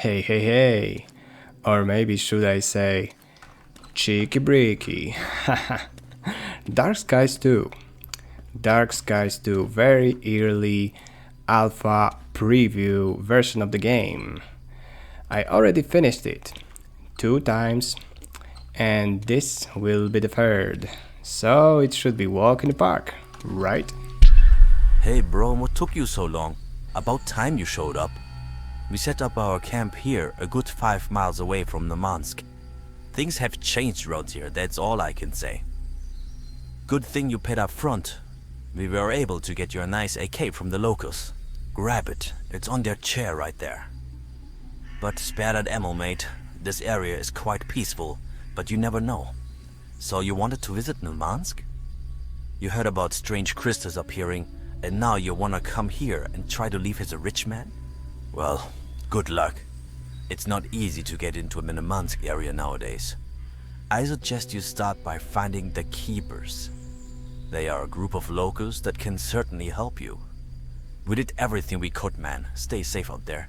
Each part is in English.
Hey, hey, hey. Or maybe should I say, cheeky breaky. Dark Skies 2. Dark Skies 2, very early alpha preview version of the game. I already finished it 2 times, and this will be the third. So it should be walk in the park, right? Hey bro, what took you so long? About time you showed up. We set up our camp here, a good 5 miles away from Nemansk. Things have changed around here, that's all I can say. Good thing you paid up front. We were able to get you a nice AK from the locals. Grab it, it's on their chair right there. But spare that ammo, mate. This area is quite peaceful, but you never know. So you wanted to visit Nemansk? You heard about strange crystals appearing, and now you wanna come here and try to leave as a rich man? Well, good luck. It's not easy to get into a Nemansk area nowadays. I suggest you start by finding the Keepers. They are a group of locals that can certainly help you. We did everything we could, man. Stay safe out there.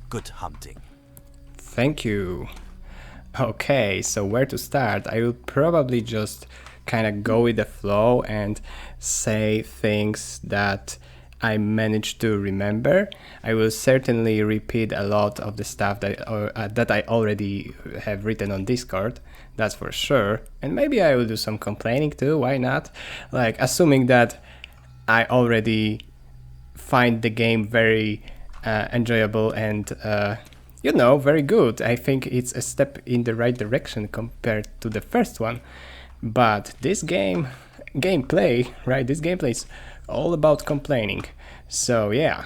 Good hunting. Thank you. Okay, so where to start? I will probably just kind of go with the flow and say things that I managed to remember. I will certainly repeat a lot of the stuff that I already have written on Discord, that's for sure. And maybe I will do some complaining too, why not? Like, assuming that I already find the game very enjoyable and very good. I think it's a step in the right direction compared to the first one. But this gameplay, right? This gameplay is all about complaining. So yeah,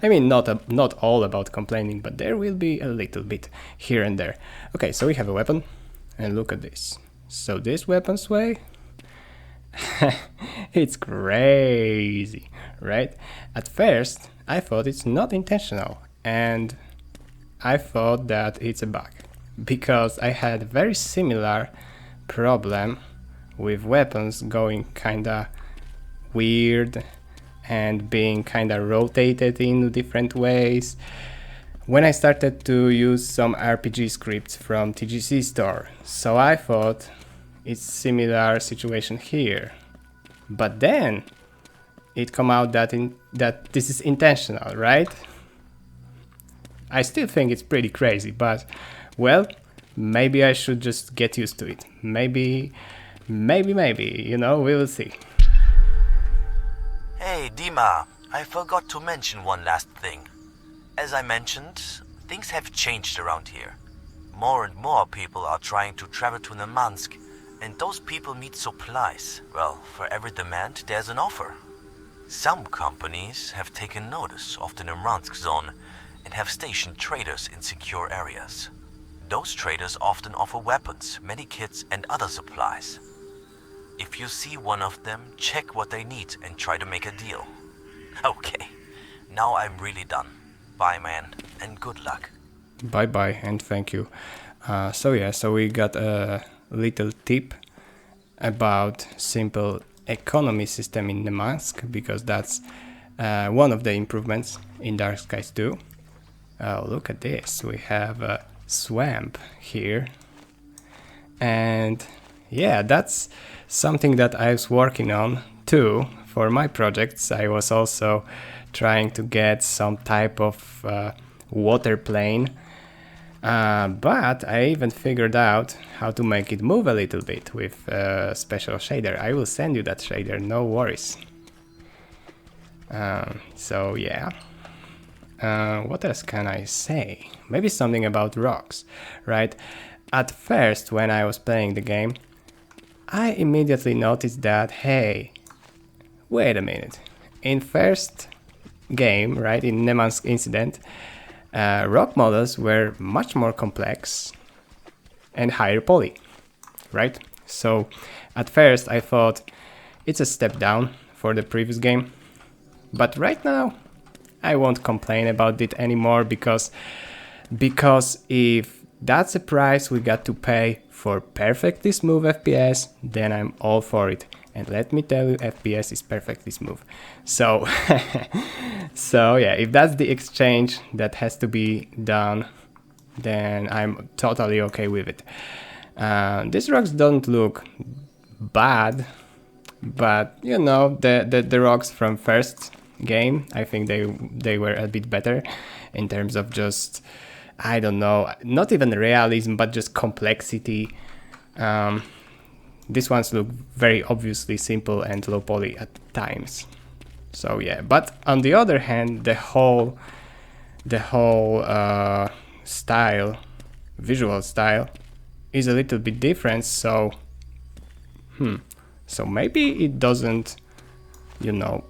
I mean not all about complaining, but there will be a little bit here and there. Okay, so we have a weapon, and look at this. So this weapon sway, it's crazy, right? At first, I thought it's not intentional, and I thought that it's a bug, because I had a very similar problem with weapons going kinda weird and being kinda rotated in different ways when I started to use some RPG scripts from TGC Store. So I thought it's similar situation here. But then it come out that this is intentional, right? I still think it's pretty crazy, but well, maybe I should just get used to it. Maybe, we will see. Hey Dima, I forgot to mention one last thing. As I mentioned, things have changed around here. More and more people are trying to travel to Nemansk, and those people need supplies. Well, for every demand there's an offer. Some companies have taken notice of the Nemansk zone and have stationed traders in secure areas. Those traders often offer weapons, medikits and other supplies. If you see one of them, check what they need and try to make a deal. Okay, now I'm really done. Bye man, and good luck. Bye bye and thank you. So we got a little tip about simple economy system in Nemansk, because that's one of the improvements in Dark Skies 2. Oh, look at this, we have a swamp here, and yeah, that's something that I was working on too for my projects. I was also trying to get some type of water plane, but I even figured out how to make it move a little bit with a special shader. I will send you that shader, no worries. So yeah. What else can I say? Maybe something about rocks, right? At first, when I was playing the game, I immediately noticed that, hey, wait a minute. In first game, right, in Nemansk Incident, rock models were much more complex and higher poly, right? So at first I thought it's a step down for the previous game, but right now I won't complain about it anymore, because if that's the price we got to pay for perfectly smooth FPS, then I'm all for it. And let me tell you, FPS is perfectly smooth. So, so yeah, if that's the exchange that has to be done, then I'm totally okay with it. These rocks don't look bad, but you know, the rocks from first game, I think they were a bit better in terms of just, I don't know, not even realism, but just complexity. These ones look very obviously simple and low poly at times. So yeah, but on the other hand, the whole style, visual style, is a little bit different. So so maybe it doesn't, you know,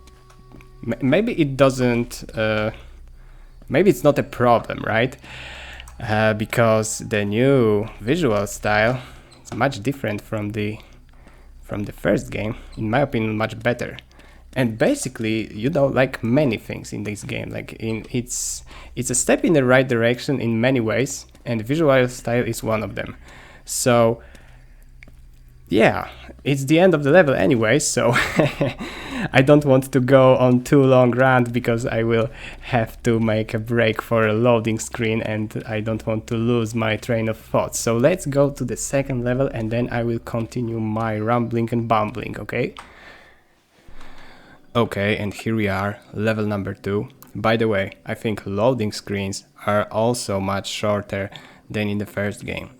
maybe it doesn't. Maybe it's not a problem, right? Because the new visual style is much different from the first game. In my opinion, much better. And basically, you know, like many things in this game, like it's a step in the right direction in many ways, and visual style is one of them. So yeah, it's the end of the level anyway, so I don't want to go on too long rant because I will have to make a break for a loading screen and I don't want to lose my train of thought. So let's go to the second level and then I will continue my rambling and bumbling, okay? Okay, and here we are, level number 2. By the way, I think loading screens are also much shorter than in the first game.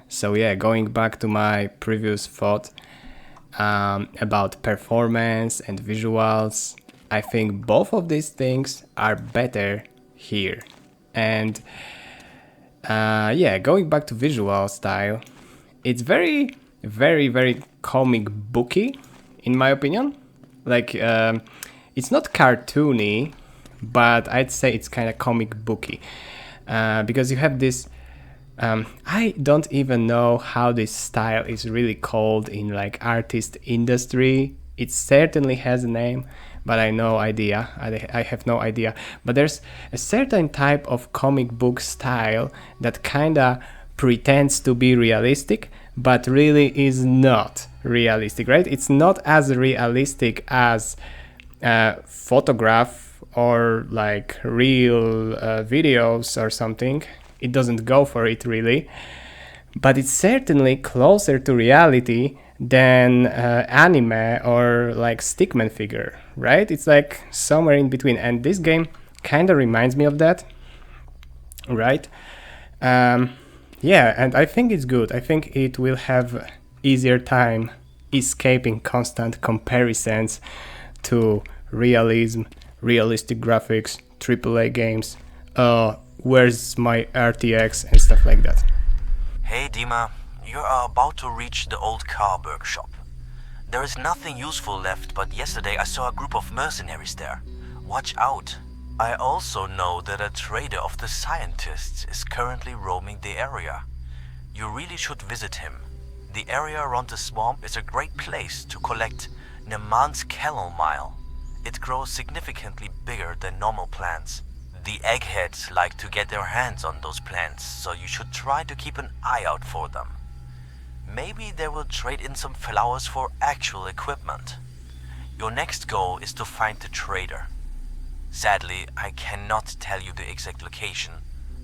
So yeah, going back to my previous thought about performance and visuals, I think both of these things are better here. And yeah, going back to visual style, it's very, very, very comic booky, in my opinion. Like, it's not cartoony, but I'd say it's kind of comic booky. Because you have this... I don't even know how this style is really called in like artist industry. It certainly has a name, but I have no idea. But there's a certain type of comic book style that kinda pretends to be realistic, but really is not realistic, right? It's not as realistic as photograph or like real videos or something. It doesn't go for it really, but it's certainly closer to reality than anime or like stickman figure, right? It's like somewhere in between, and this game kind of reminds me of that, right? Yeah, and I think it's good. I think it will have easier time escaping constant comparisons to realism, realistic graphics, AAA games, where's my RTX and stuff like that. Hey Dima, you are about to reach the old car workshop. There is nothing useful left, but yesterday I saw a group of mercenaries there. Watch out. I also know that a trader of the scientists is currently roaming the area. You really should visit him. The area around the swamp is a great place to collect Neman's chamomile. It grows significantly bigger than normal plants. The eggheads like to get their hands on those plants, so you should try to keep an eye out for them. Maybe they will trade in some flowers for actual equipment. Your next goal is to find the trader. Sadly, I cannot tell you the exact location,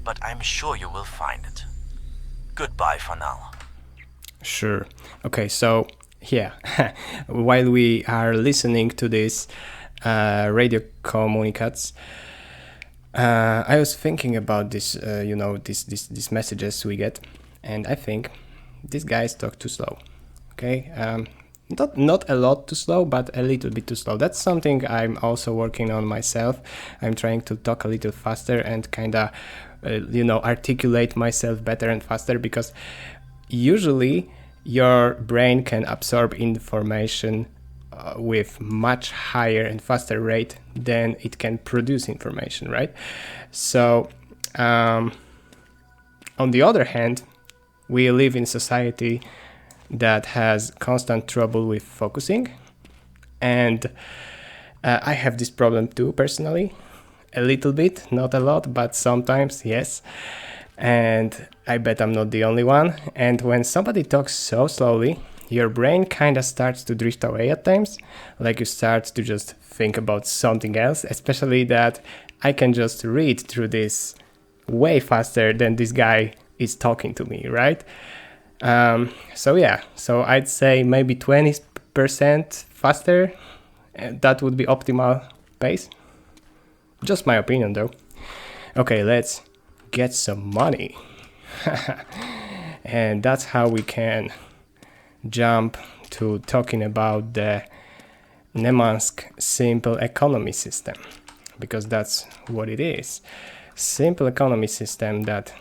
but I'm sure you will find it. Goodbye for now. Sure. Okay, so yeah, while we are listening to this radio communicates, I was thinking about this, these messages we get, and I think these guys talk too slow. Okay, not a lot too slow, but a little bit too slow. That's something I'm also working on myself. I'm trying to talk a little faster and kind of, articulate myself better and faster, because usually your brain can absorb information with much higher and faster rate than it can produce information, right? So on the other hand, we live in a society that has constant trouble with focusing, and I have this problem too personally, a little bit, not a lot, but sometimes, yes. And I bet I'm not the only one. And when somebody talks so slowly, your brain kind of starts to drift away at times. Like you start to just think about something else, especially that I can just read through this way faster than this guy is talking to me, right? So yeah, so I'd say maybe 20% faster. That would be optimal pace. Just my opinion though. Okay, let's get some money. And that's how we can jump to talking about the Nemansk simple economy system, because that's what it is. Simple economy system that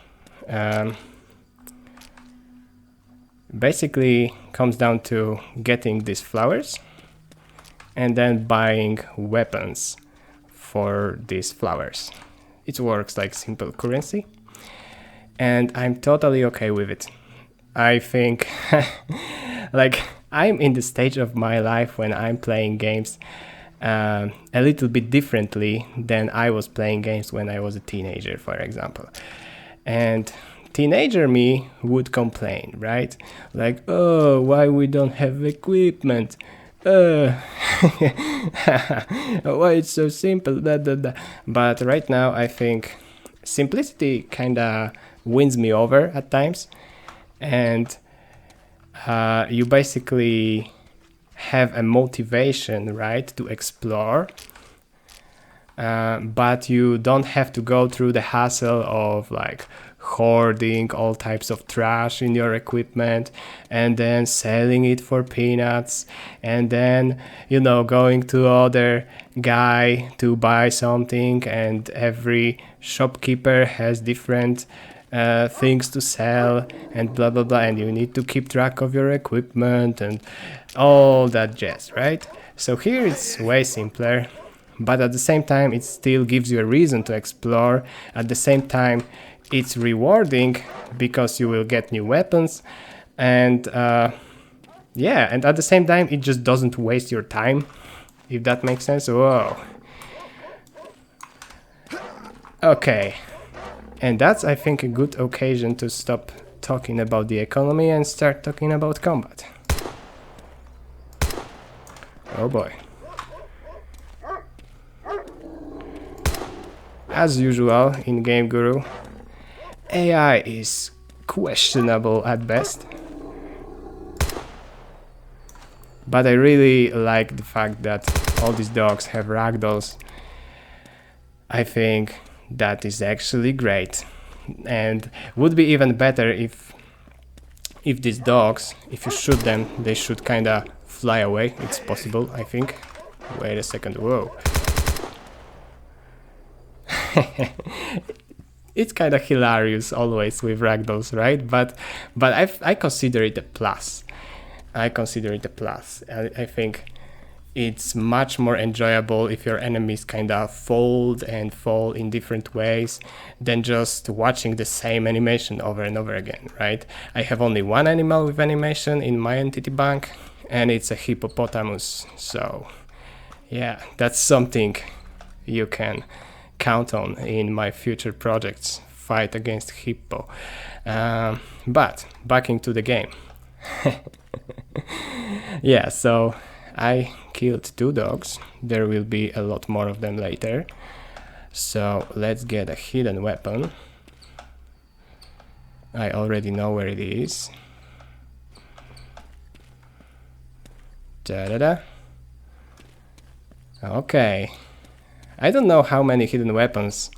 basically comes down to getting these flowers and then buying weapons for these flowers. It works like simple currency, and I'm totally okay with it. I think like I'm in the stage of my life when I'm playing games a little bit differently than I was playing games when I was a teenager, for example. And teenager me would complain, right? Like, oh, why we don't have equipment? Why it's so simple, blah, blah, blah. But right now I think simplicity kind of wins me over at times, and you basically have a motivation, right, to explore, but you don't have to go through the hassle of like hoarding all types of trash in your equipment and then selling it for peanuts, and then, you know, going to other guy to buy something, and every shopkeeper has different things to sell and blah blah blah, and you need to keep track of your equipment and all that jazz, right? So here it's way simpler, but at the same time it still gives you a reason to explore. At the same time it's rewarding because you will get new weapons, and yeah, and at the same time it just doesn't waste your time, if that makes sense. Whoa. Okay, and that's, I think, a good occasion to stop talking about the economy and start talking about combat. Oh boy. As usual in Game Guru, AI is questionable at best. But I really like the fact that all these dogs have ragdolls. I think that is actually great, and would be even better if these dogs, if you shoot them, they should kinda fly away. It's possible, I think. Wait a second, whoa. It's kind of hilarious always with ragdolls, right? But I consider it a plus. I consider it a plus. I think it's much more enjoyable if your enemies kind of fold and fall in different ways than just watching the same animation over and over again, right? I have only one animal with animation in my entity bank, and it's a hippopotamus. So yeah, that's something you can count on in my future projects, fight against hippo. But back into the game. Yeah, so I killed 2 dogs. There will be a lot more of them later. So let's get a hidden weapon. I already know where it is. Da-da-da. Okay. I don't know how many hidden weapons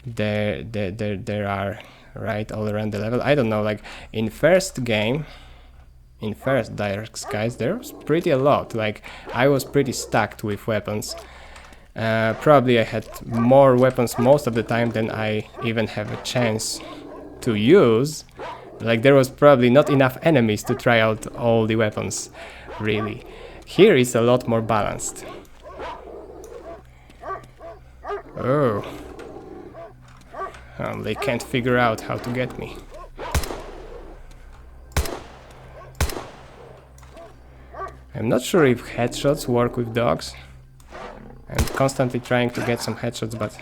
there are, right, all around the level. I don't know, like in first game, in first Dark Skies, there was pretty a lot. Like I was pretty stacked with weapons. Probably I had more weapons most of the time than I even have a chance to use. Like there was probably not enough enemies to try out all the weapons, really. Here is a lot more balanced. Oh. They can't figure out how to get me. I'm not sure if headshots work with dogs. I'm constantly trying to get some headshots, but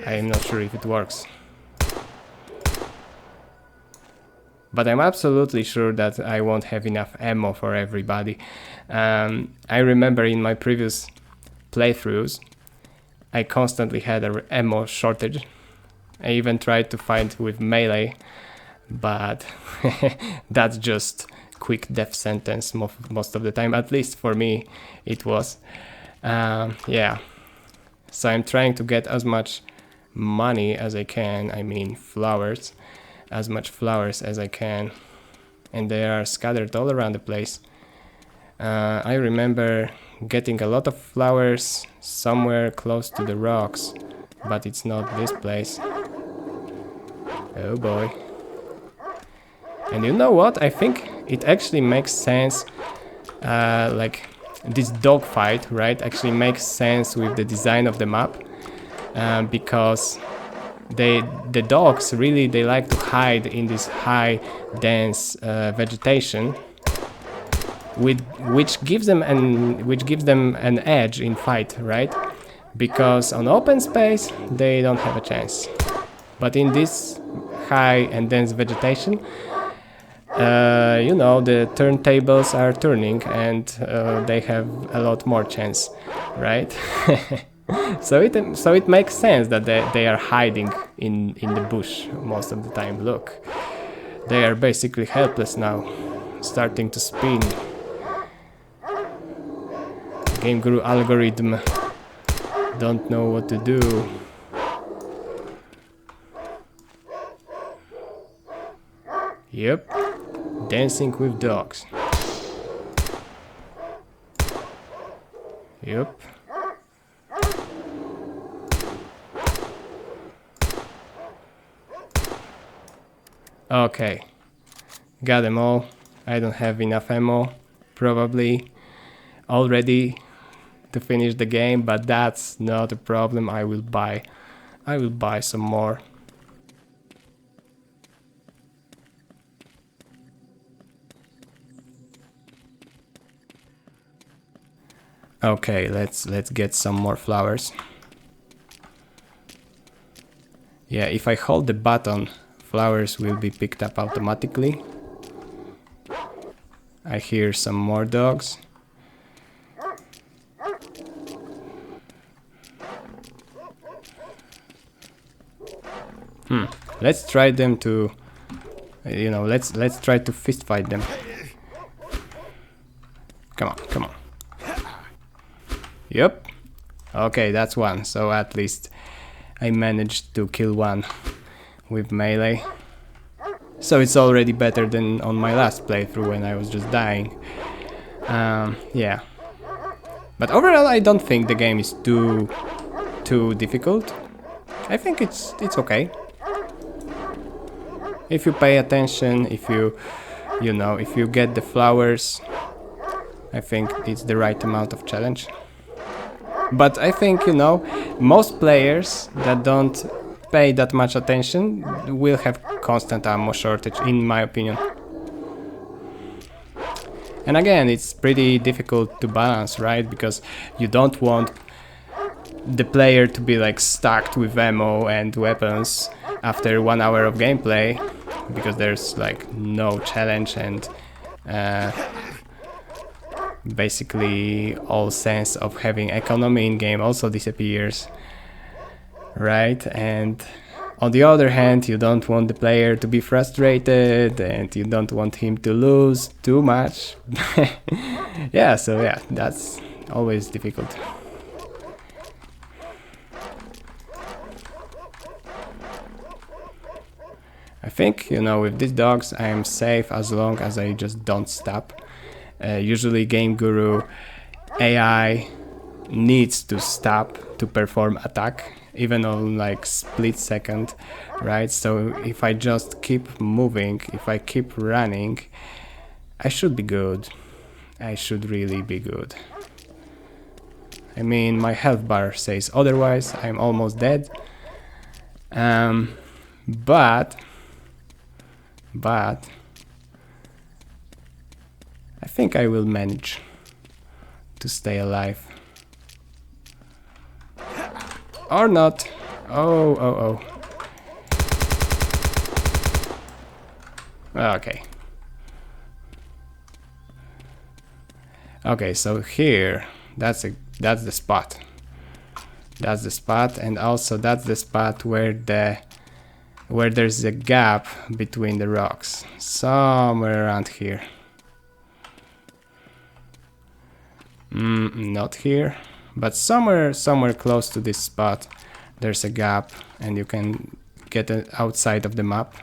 I am not sure if it works. but I'm absolutely sure that I won't have enough ammo for everybody. I remember in my previous playthroughs, I constantly had an ammo shortage. I even tried to fight with melee, but that's just quick death sentence most of the time. At least for me, it was. Yeah. So I'm trying to get as much money as I can. I mean flowers, as much flowers as I can, and they are scattered all around the place. I remember getting a lot of flowers somewhere close to the rocks, but it's not this place. Oh boy. And you know what? I think it actually makes sense, like this dogfight, right? Actually makes sense with the design of the map, because the dogs really, they like to hide in this high dense vegetation, which gives them an edge in fight, right? Because on open space they don't have a chance, but in this high and dense vegetation, you know, the turntables are turning, and they have a lot more chance, right? So it makes sense that they are hiding in the bush most of the time. Look, they are basically helpless now, starting to spin. Game Guru algorithm don't know what to do. Yep, dancing with dogs. Yep. Okay, got them all. I don't have enough ammo, probably, already to finish the game, but that's not a problem. I will buy some more. Okay, let's get some more flowers. Yeah, if I hold the button, flowers will be picked up automatically. I hear some more dogs. Let's try them to, you know, let's try to fist fight them. Come on, come on. Yep. Okay, that's one. So at least I managed to kill one with melee. So it's already better than on my last playthrough when I was just dying. Yeah. But overall, I don't think the game is too difficult. I think it's okay. If you pay attention, if you know, if you get the flowers, I think it's the right amount of challenge. But I think, you know, most players that don't pay that much attention will have constant ammo shortage, in my opinion. And again, it's pretty difficult to balance, right? Because you don't want the player to be like stacked with ammo and weapons after 1 hour of gameplay, because there's like no challenge, and basically all sense of having economy in game also disappears, right? And on the other hand, you don't want the player to be frustrated, and you don't want him to lose too much. Yeah, so yeah, that's always difficult. I think, you know, with these dogs I am safe as long as I just don't stop. Usually Game Guru AI needs to stop to perform attack, even on like split second, right? So if I just keep moving, if I keep running, I should be good. I should really be good. I mean, my health bar says otherwise. I'm almost dead. But I think I will manage to stay alive. Or not. Oh. Okay. Okay, so here, that's the spot. That's the spot, and also that's the spot where there's a gap between the rocks. Somewhere around here. Not here, but somewhere close to this spot there's a gap, and you can get it outside of the map.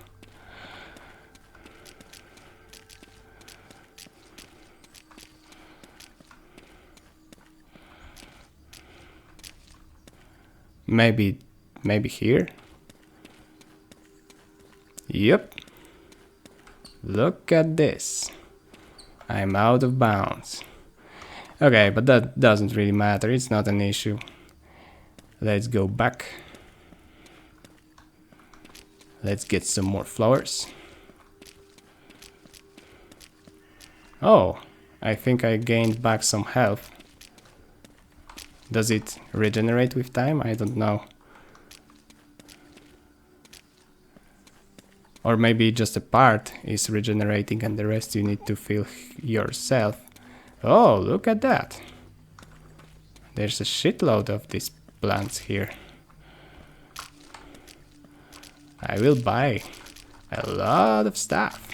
Maybe here. Yep. Look at this. I'm out of bounds. Okay, but that doesn't really matter. It's not an issue. Let's go back. Let's get some more flowers. Oh, I think I gained back some health. Does it regenerate with time? I don't know. Or maybe just a part is regenerating and the rest you need to fill yourself. Oh, look at that. There's a shitload of these plants here. I will buy a lot of stuff.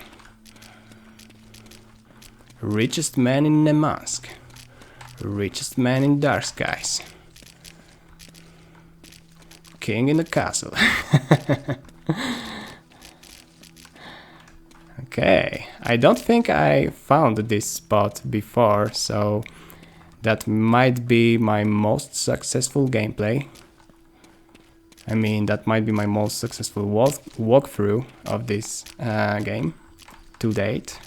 Richest man in Nemansk. Richest man in Dark Skies. King in the castle. Okay, I don't think I found this spot before, so that might be my most successful gameplay. I mean, that might be my most successful walkthrough of this game to date.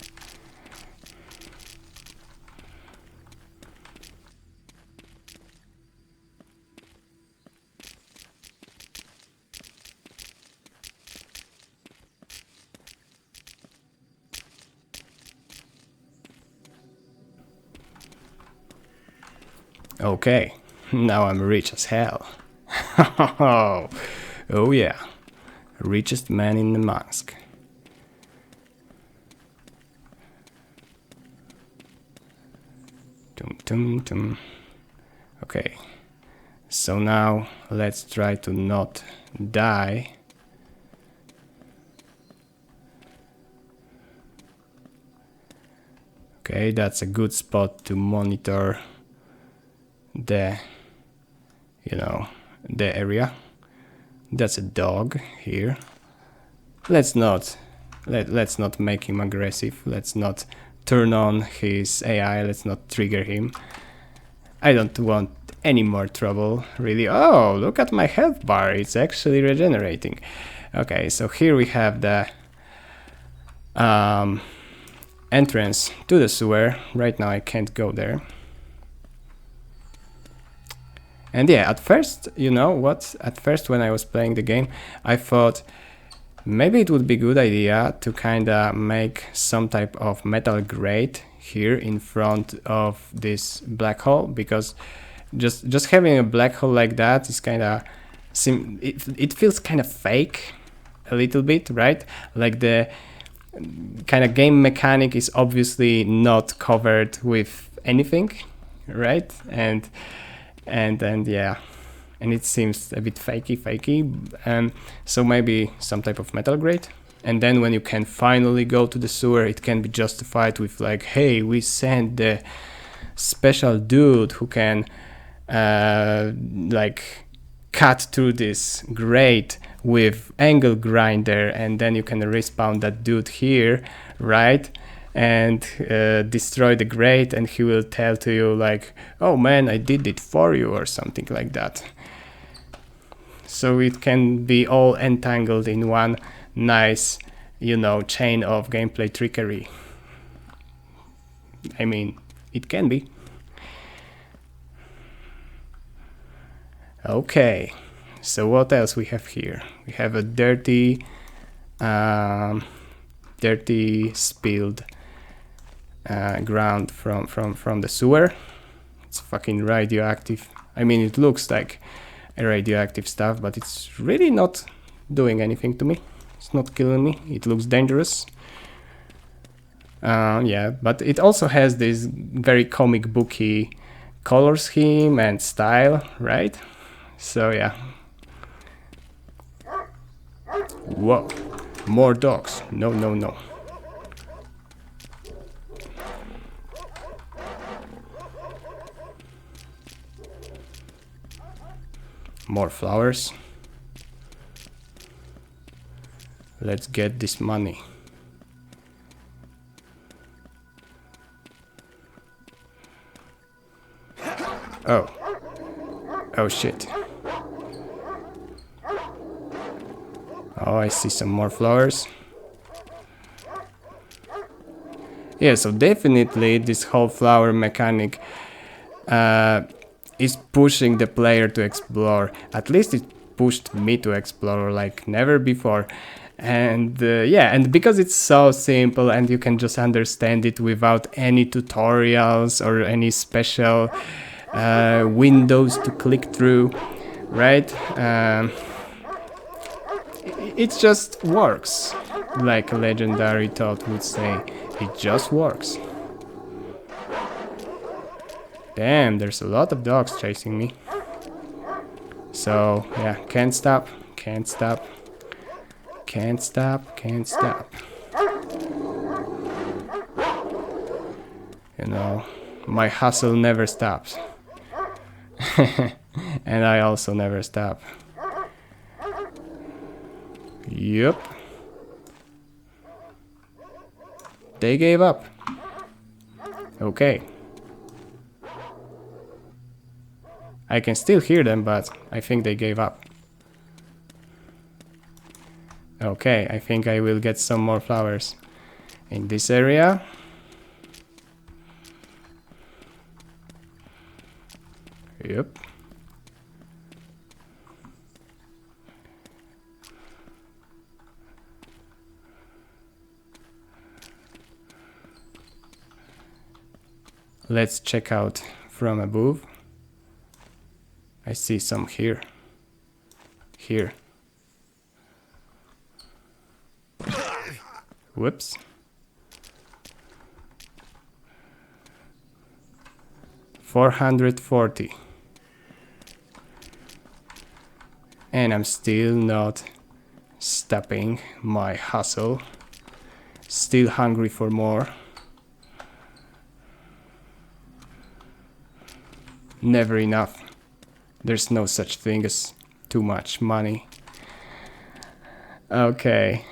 Okay, now I'm rich as hell. Oh yeah, richest man in the mask. Tum tum tum. Okay, so now let's try to not die. Okay, that's a good spot to monitor the area. That's a dog here. Let's not make him aggressive. Let's not turn on his AI. Let's not trigger him. I don't want any more trouble, really. Oh, look at my health bar. It's actually regenerating. Okay, so here we have the entrance to the sewer. Right now I can't go there. And yeah, at first, you know what? At first, when I was playing the game, I thought maybe it would be a good idea to kinda make some type of metal grate here in front of this black hole, because just having a black hole like that is kinda it feels kind of fake a little bit, right? Like the kind of game mechanic is obviously not covered with anything, right? And yeah, and it seems a bit fakey. So maybe some type of metal grate. And then when you can finally go to the sewer, it can be justified with like, hey, we sent the special dude who can like cut through this grate with angle grinder, and then you can respawn that dude here, right? And destroy the grate, and he will tell to you like, oh man, I did it for you, or something like that. So it can be all entangled in one nice, chain of gameplay trickery. I mean, it can be. Okay, so what else we have here? We have a dirty spilled ground from the sewer. It's fucking radioactive. I mean, it looks like a radioactive stuff, but it's really not doing anything to me. It's not killing me. It looks dangerous. Yeah, but it also has this very comic booky color scheme and style, right? So yeah. Whoa, more dogs. No, no, no. More flowers. Let's get this money. Oh. Oh shit. Oh, I see some more flowers. Yeah, so definitely this whole flower mechanic is pushing the player to explore. At least it pushed me to explore like never before. And yeah, and because it's so simple and you can just understand it without any tutorials or any special windows to click through, right? It just works, like a legendary Toad would say. It just works. Damn, there's a lot of dogs chasing me. So yeah, can't stop, can't stop, can't stop, can't stop. You know, my hustle never stops. And I also never stop. Yup. They gave up. Okay. I can still hear them, but I think they gave up. Okay, I think I will get some more flowers in this area. Yep. Let's check out from above. I see some here. Here. Whoops. $440. And I'm still not stopping my hustle. Still hungry for more. Never enough. There's no such thing as too much money. Okay.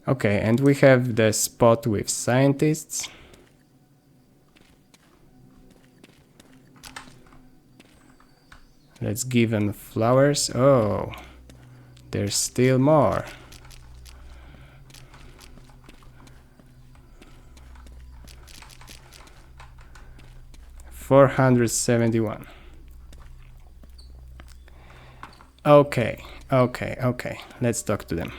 Okay, and we have the spot with scientists. Let's give them flowers. Oh, there's still more. $471. Okay. Let's talk to them.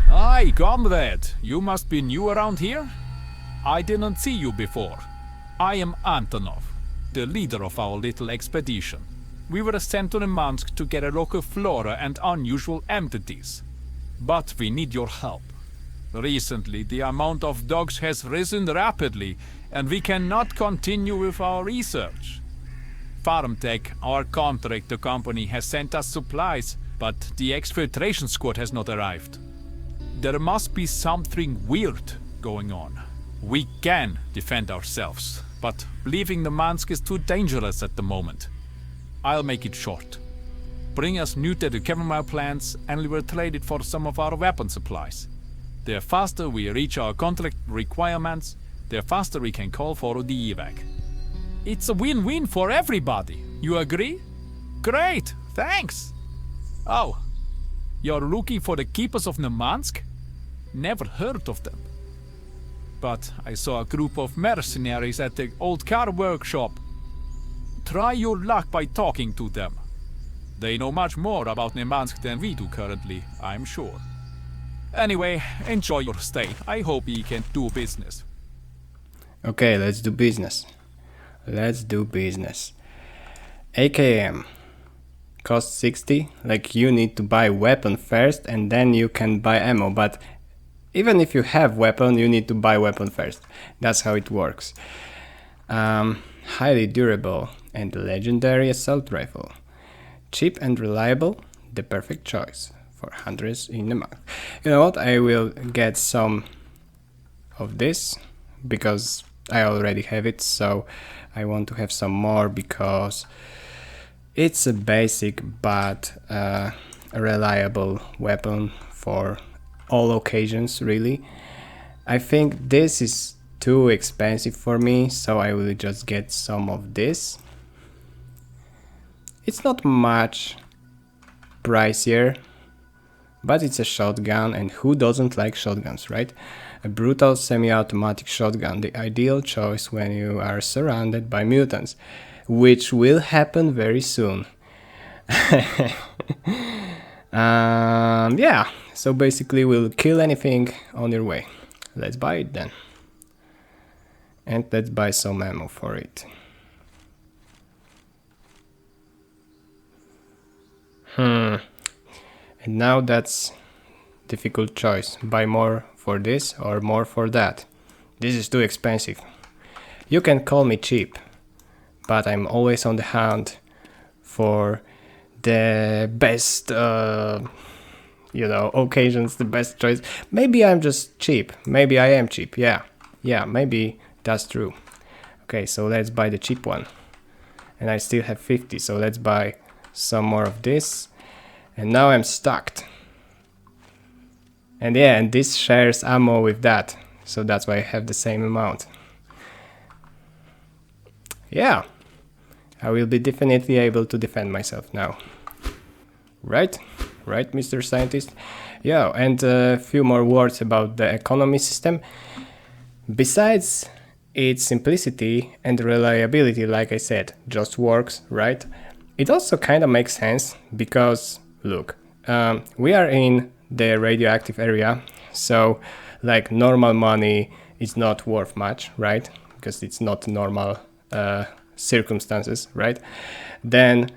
Hi, comrade. You must be new around here? I didn't see you before. I am Antonov, the leader of our little expedition. We were sent to Nemansk to get a local flora and unusual entities. But we need your help. Recently, the amount of dogs has risen rapidly, and we cannot continue with our research. FarmTech, our contractor company, has sent us supplies, but the exfiltration squad has not arrived. There must be something weird going on. We can defend ourselves, but leaving Nemansk is too dangerous at the moment. I'll make it short. Bring us mutated chamomile plants and we will trade it for some of our weapon supplies. The faster we reach our contract requirements, the faster we can call for the evac. It's a win-win for everybody. You agree? Great, thanks. Oh, you're looking for the Keepers of Nemansk? Never heard of them. But I saw a group of mercenaries at the old car workshop. Try your luck by talking to them. They know much more about Nemansk than we do currently, I'm sure. Anyway, enjoy your stay. I hope we can do business. Okay, let's do business. Let's do business. AKM. costs 60. Like, you need to buy weapon first and then you can buy ammo, but even if you have weapon, you need to buy weapon first. That's how it works. Highly durable and legendary assault rifle. Cheap and reliable, the perfect choice for hundreds in the month. You know what? I will get some of this because I already have it, so I want to have some more because it's a basic but a reliable weapon for all occasions, really. I think this is too expensive for me, so I will just get some of this. It's not much pricier, but it's a shotgun, and who doesn't like shotguns, right? A brutal semi-automatic shotgun, the ideal choice when you are surrounded by mutants, which will happen very soon. Yeah, so basically we'll kill anything on your way. Let's buy it then. And let's buy some ammo for it. And now that's difficult choice. Buy more for this or more for that. This is too expensive. You can call me cheap, but I'm always on the hunt for the best, occasions, the best choice. Maybe I'm just cheap. Maybe I am cheap. Yeah, maybe that's true. Okay, so let's buy the cheap one. And I still have 50, so let's buy some more of this. And now I'm stocked. And yeah, and this shares ammo with that, so that's why I have the same amount. Yeah, I will be definitely able to defend myself now. Right, Mr. Scientist? Yeah, and a few more words about the economy system. Besides its simplicity and reliability, like I said, just works, right? It also kind of makes sense because, look, we are in the radioactive area, so like normal money is not worth much, right? Because it's not normal circumstances, right? Then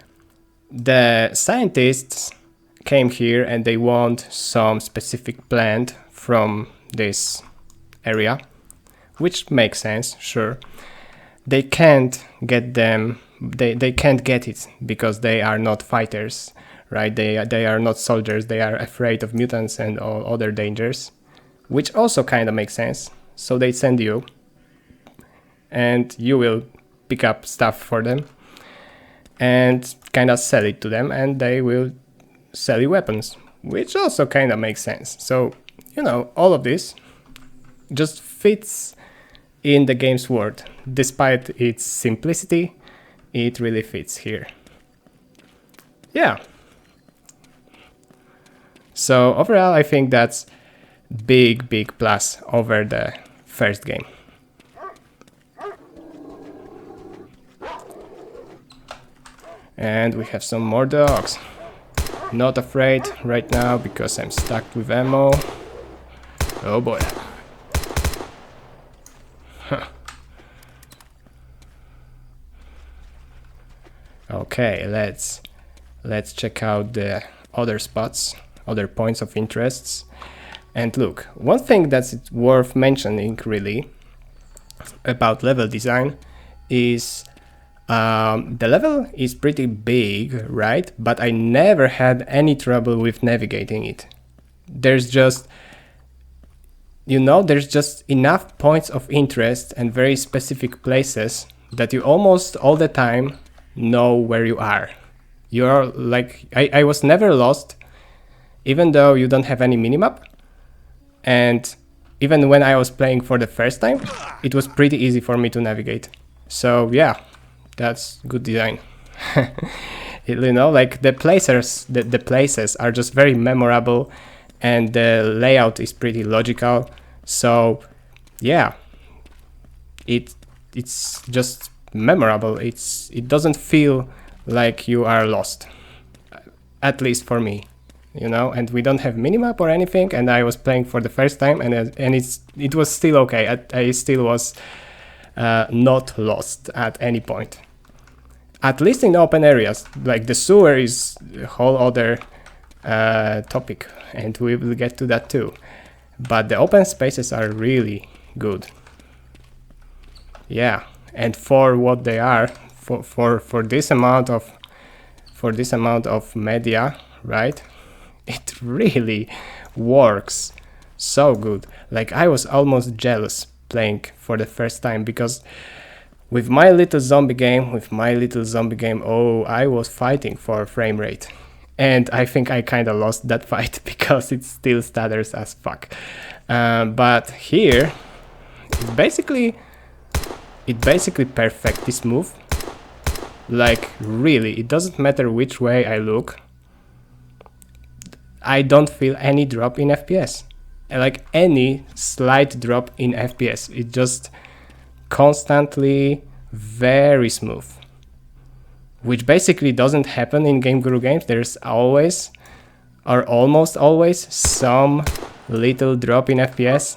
the scientists came here and they want some specific plant from this area, which makes sense, sure. They can't get them, they can't get it because they are not fighters, right? They are not soldiers, they are afraid of mutants and all other dangers, which also kind of makes sense. So they send you and you will pick up stuff for them and kind of sell it to them, and they will sell you weapons, which also kind of makes sense. So, all of this just fits in the game's world. Despite its simplicity, it really fits here. Yeah. So overall, I think that's big plus over the first game. And we have some more dogs. Not afraid right now because I'm stuck with ammo. Oh boy. Huh. Okay, let's check out the other spots, other points of interests. And look, one thing that's worth mentioning really about level design is the level is pretty big, right? But I never had any trouble with navigating it. There's just enough points of interest and very specific places that you almost all the time know where you are. You're like, I was never lost, even though you don't have any minimap. And even when I was playing for the first time, it was pretty easy for me to navigate. So yeah, that's good design. Like the places are just very memorable and the layout is pretty logical. So yeah, it's just memorable. It doesn't feel like you are lost, at least for me, and we don't have minimap or anything, and I was playing for the first time and it was still okay. I still was not lost at any point. At least in open areas. Like the sewer is a whole other topic, and we will get to that too. But the open spaces are really good. Yeah, and for what they are, for this amount of media, right? It really works so good. Like I was almost jealous playing for the first time, because with my little zombie game, oh, I was fighting for frame rate. And I think I kind of lost that fight because it still stutters as fuck. But here, it basically perfectly smooth. Like really, it doesn't matter which way I look. I don't feel any drop in FPS. Like any slight drop in FPS. It just constantly very smooth. Which basically doesn't happen in Game Guru games. There's always, or almost always, some little drop in FPS.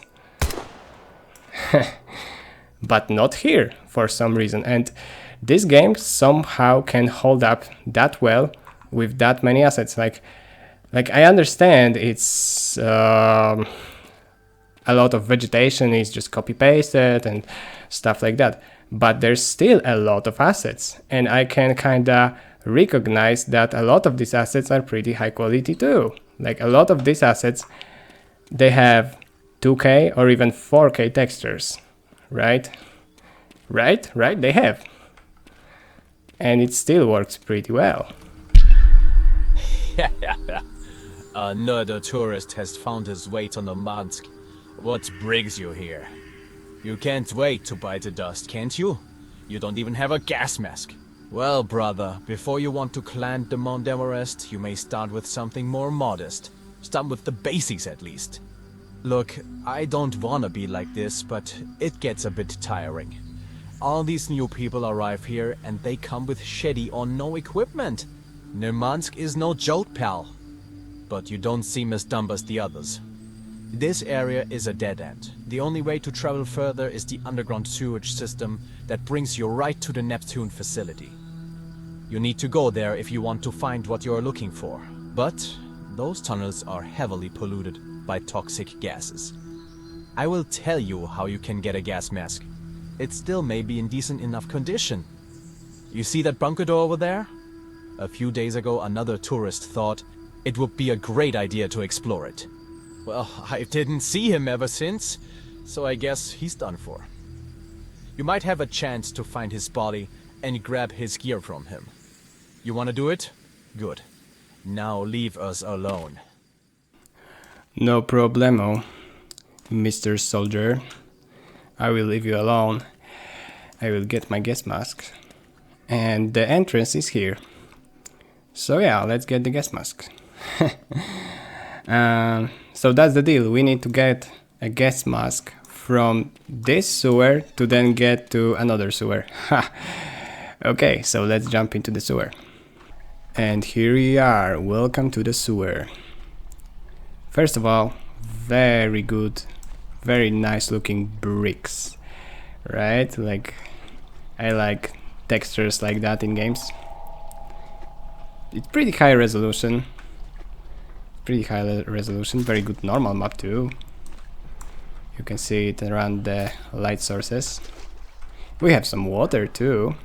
But not here for some reason. And this game somehow can hold up that well with that many assets. Like I understand it's a lot of vegetation is just copy pasted and stuff like that, but there's still a lot of assets, and I can kinda recognize that a lot of these assets are pretty high quality too. Like a lot of these assets, they have 2K or even 4K textures, right? Right, they have. And it still works pretty well. Another tourist has found his way to Murmansk. What brings you here? You can't wait to bite the dust, can't you? You don't even have a gas mask. Well, brother, before you want to climb the Mount Everest, you may start with something more modest. Start with the basics at least. Look, I don't wanna be like this, but it gets a bit tiring. All these new people arrive here and they come with shitty or no equipment. Murmansk is no joke, pal. But you don't seem as dumb as the others. This area is a dead end. The only way to travel further is the underground sewage system that brings you right to the Neptune facility. You need to go there if you want to find what you are looking for. But those tunnels are heavily polluted by toxic gases. I will tell you how you can get a gas mask. It still may be in decent enough condition. You see that bunker door over there? A few days ago, another tourist thought it would be a great idea to explore it. Well, I didn't see him ever since, so I guess he's done for. You might have a chance to find his body and grab his gear from him. You wanna do it? Good. Now leave us alone. No problemo, Mr. Soldier. I will leave you alone. I will get my gas mask. And the entrance is here. So yeah, let's get the gas mask. So that's the deal. We need to get a gas mask from this sewer to then get to another sewer. Okay, so let's jump into the sewer. And here we are. Welcome to the sewer. First of all, very good, very nice looking bricks, right? Like, I like textures like that in games. It's pretty high resolution. Very good normal map too. You can see it around the light sources. We have some water too.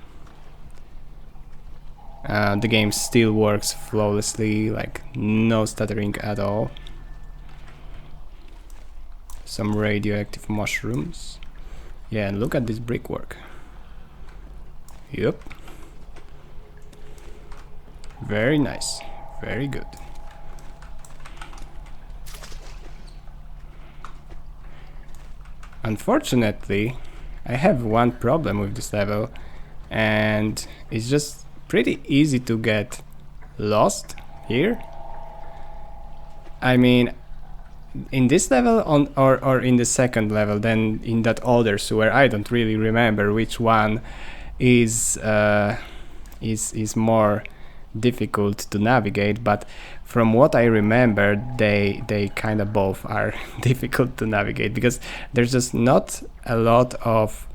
The game still works flawlessly, like no stuttering at all. Some radioactive mushrooms. Yeah, and look at this brickwork. Yep. Very nice. Very good. Unfortunately, I have one problem with this level, and it's just pretty easy to get lost here. I mean, in this level or in the second level, then in that other sewer, I don't really remember which one is more difficult to navigate, but from what I remember, they kind of both are difficult to navigate because there's just not a lot of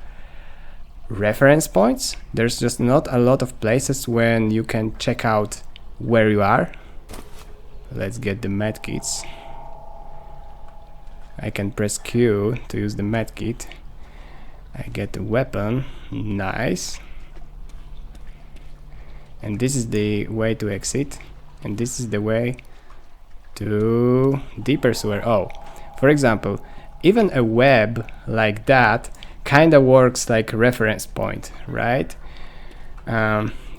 reference points. There's just not a lot of places when you can check out where you are. Let's get the medkits. I can press Q to use the medkit. I get the weapon. Nice. And this is the way to exit. And this is the way to deeper sewer. Oh, for example, even a web like that kinda works like a reference point, right?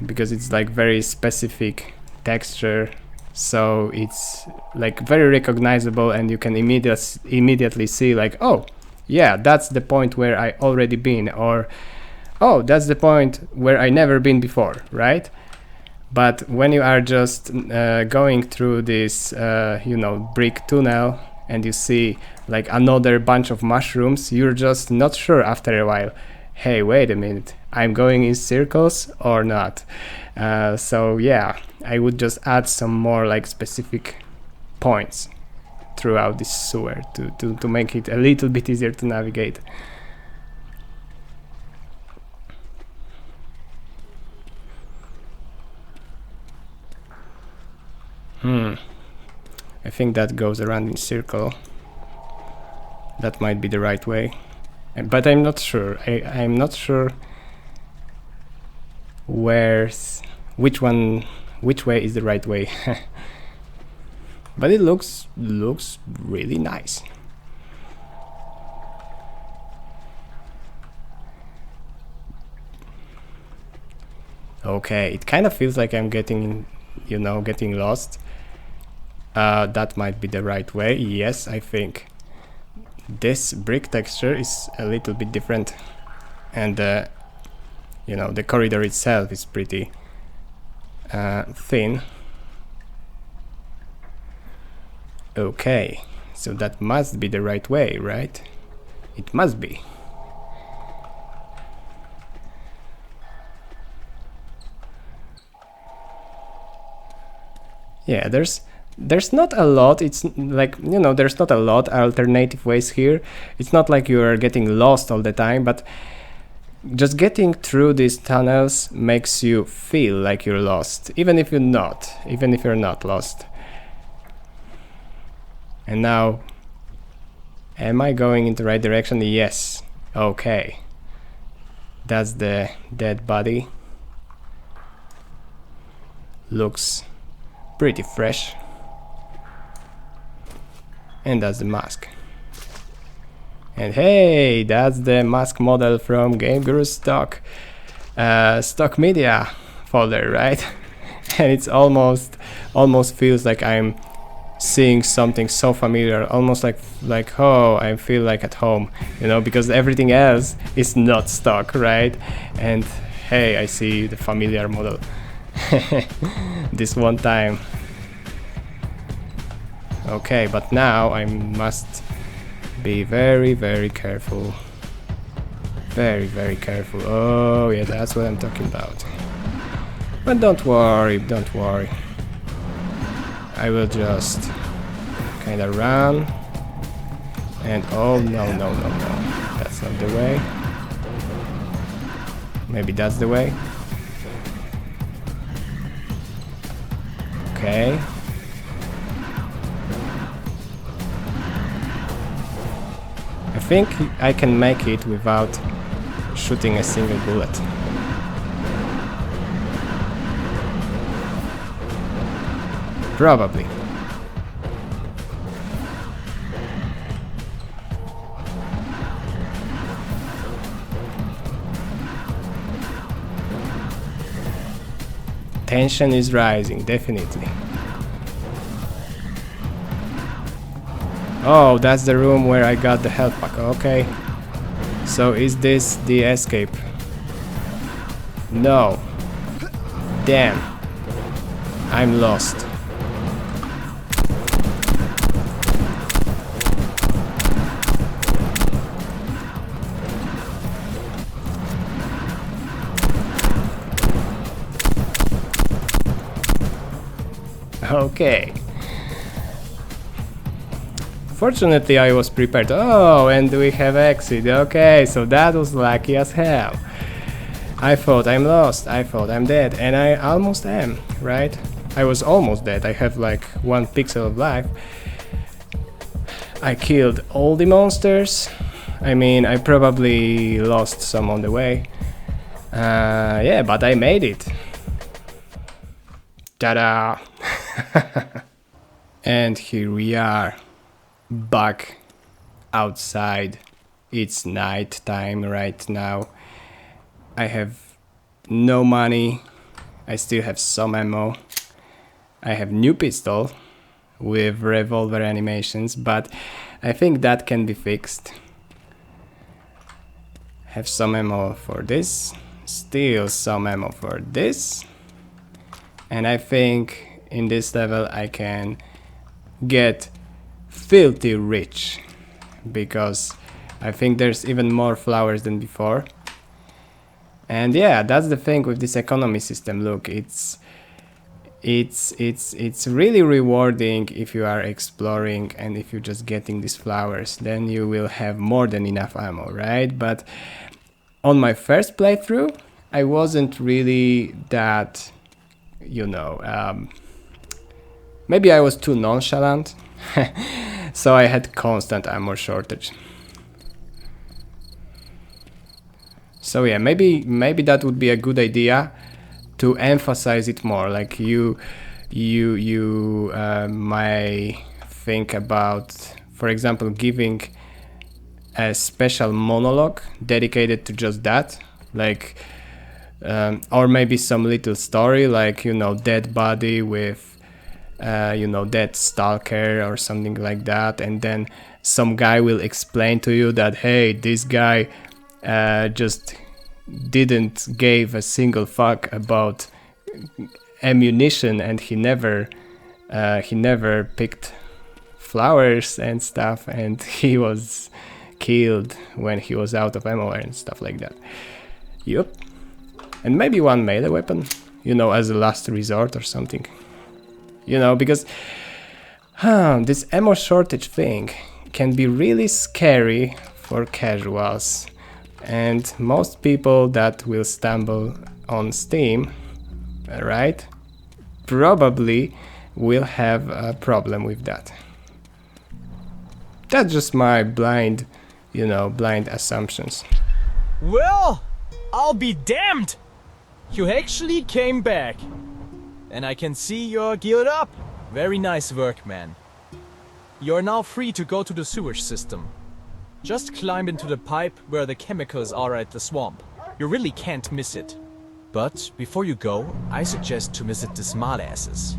Because it's like very specific texture, so it's like very recognizable, and you can immediately see like, oh yeah, that's the point where I already been, or oh, that's the point where I never been before, right? But when you are just going through this you know, brick tunnel, and you see like another bunch of mushrooms, you're just not sure after a while, hey, wait a minute, I'm going in circles or not. So yeah, I would just add some more like specific points throughout this sewer to make it a little bit easier to navigate. I think that goes around in circle. That might be the right way, but I'm not sure. I'm not sure which way is the right way. But it looks really nice. Okay, it kind of feels like I'm getting lost. That might be the right way. Yes, I think this brick texture is a little bit different, and you know, the corridor itself is pretty thin. Okay, so that must be the right way, right? It must be. Yeah, there's not a lot. It's like, you know, there's not a lot alternative ways here. It's not like you are getting lost all the time, but just getting through these tunnels makes you feel like you're lost, even if you're not lost. And now, am I going in the right direction? Yes. Okay. That's the dead body. Looks pretty fresh. And that's the mask. And hey, that's the mask model from Game Guru's stock media folder, right? And it's almost feels like I'm seeing something so familiar, almost like oh, I feel like at home, you know, because everything else is not stock, right? And hey, I see the familiar model this one time. Okay, but now I must be very, very careful. Very, very careful. Oh yeah, that's what I'm talking about. But don't worry. I will just kind of run. And oh no. That's not the way. Maybe that's the way. Okay. I think I can make it without shooting a single bullet. Probably. Tension is rising, definitely. Oh, that's the room where I got the health pack. Okay. So is this the escape? No. Damn. I'm lost. Okay. Fortunately, I was prepared. Oh, and we have exit. Okay, so that was lucky as hell. I thought I'm lost, I thought I'm dead, and I almost am, right? I was almost dead, I have like 1 pixel of life. I killed all the monsters. I mean, I probably lost some on the way. Yeah, but I made it. Ta-da! And here we are, back outside. It's night time right now. I have no money. I still have some ammo. I have new pistol with revolver animations, but I think that can be fixed. Have some ammo for this, still some ammo for this, and I think in this level I can get filthy rich, because I think there's even more flowers than before. And yeah, that's the thing with this economy system. Look, it's really rewarding if you are exploring, and if you're just getting these flowers, then you will have more than enough ammo, right? But on my first playthrough, I wasn't really that, you know, maybe I was too nonchalant, so I had constant ammo shortage. So yeah, maybe that would be a good idea, to emphasize it more. Like you might think about, for example, giving a special monologue dedicated to just that, like or maybe some little story, like, you know, dead body with you know, dead stalker or something like that, and then some guy will explain to you that, hey, this guy just didn't give a single fuck about ammunition, and he never picked flowers and stuff, and he was killed when he was out of ammo and stuff like that. Yup. And maybe one melee weapon, you know, as a last resort or something. You know, because this ammo shortage thing can be really scary for casuals. And most people that will stumble on Steam, right, probably will have a problem with that. That's just my blind, you know, blind assumptions. Well, I'll be damned! You actually came back. And I can see you're geared up. Very nice work, man. You're now free to go to the sewage system. Just climb into the pipe where the chemicals are at the swamp. You really can't miss it. But before you go, I suggest to visit the smartasses.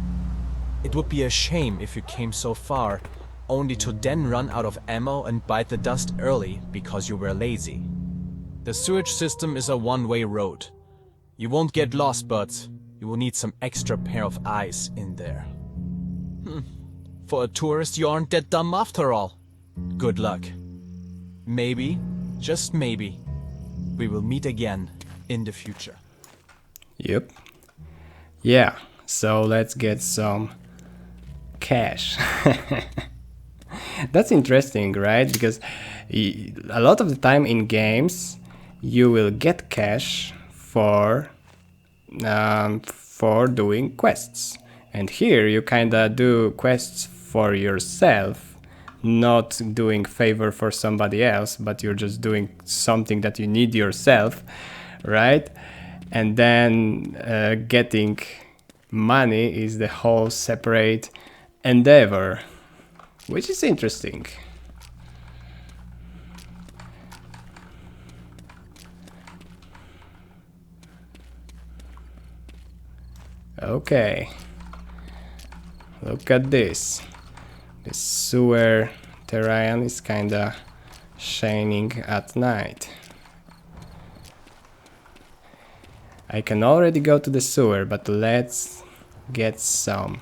It would be a shame if you came so far, only to then run out of ammo and bite the dust early because you were lazy. The sewage system is a one-way road. You won't get lost, but you will need some extra pair of eyes in there. For a tourist, you aren't that dumb after all. Good luck. Maybe, just maybe, we will meet again in the future. Yep. Yeah, so let's get some cash. That's interesting, right? Because a lot of the time in games, you will get cash for doing quests. And here you kinda do quests for yourself, not doing favor for somebody else, but you're just doing something that you need yourself, right? And then getting money is the whole separate endeavor, which is interesting. Okay, look at this. The sewer terrain is kinda shining at night. I can already go to the sewer, but let's get some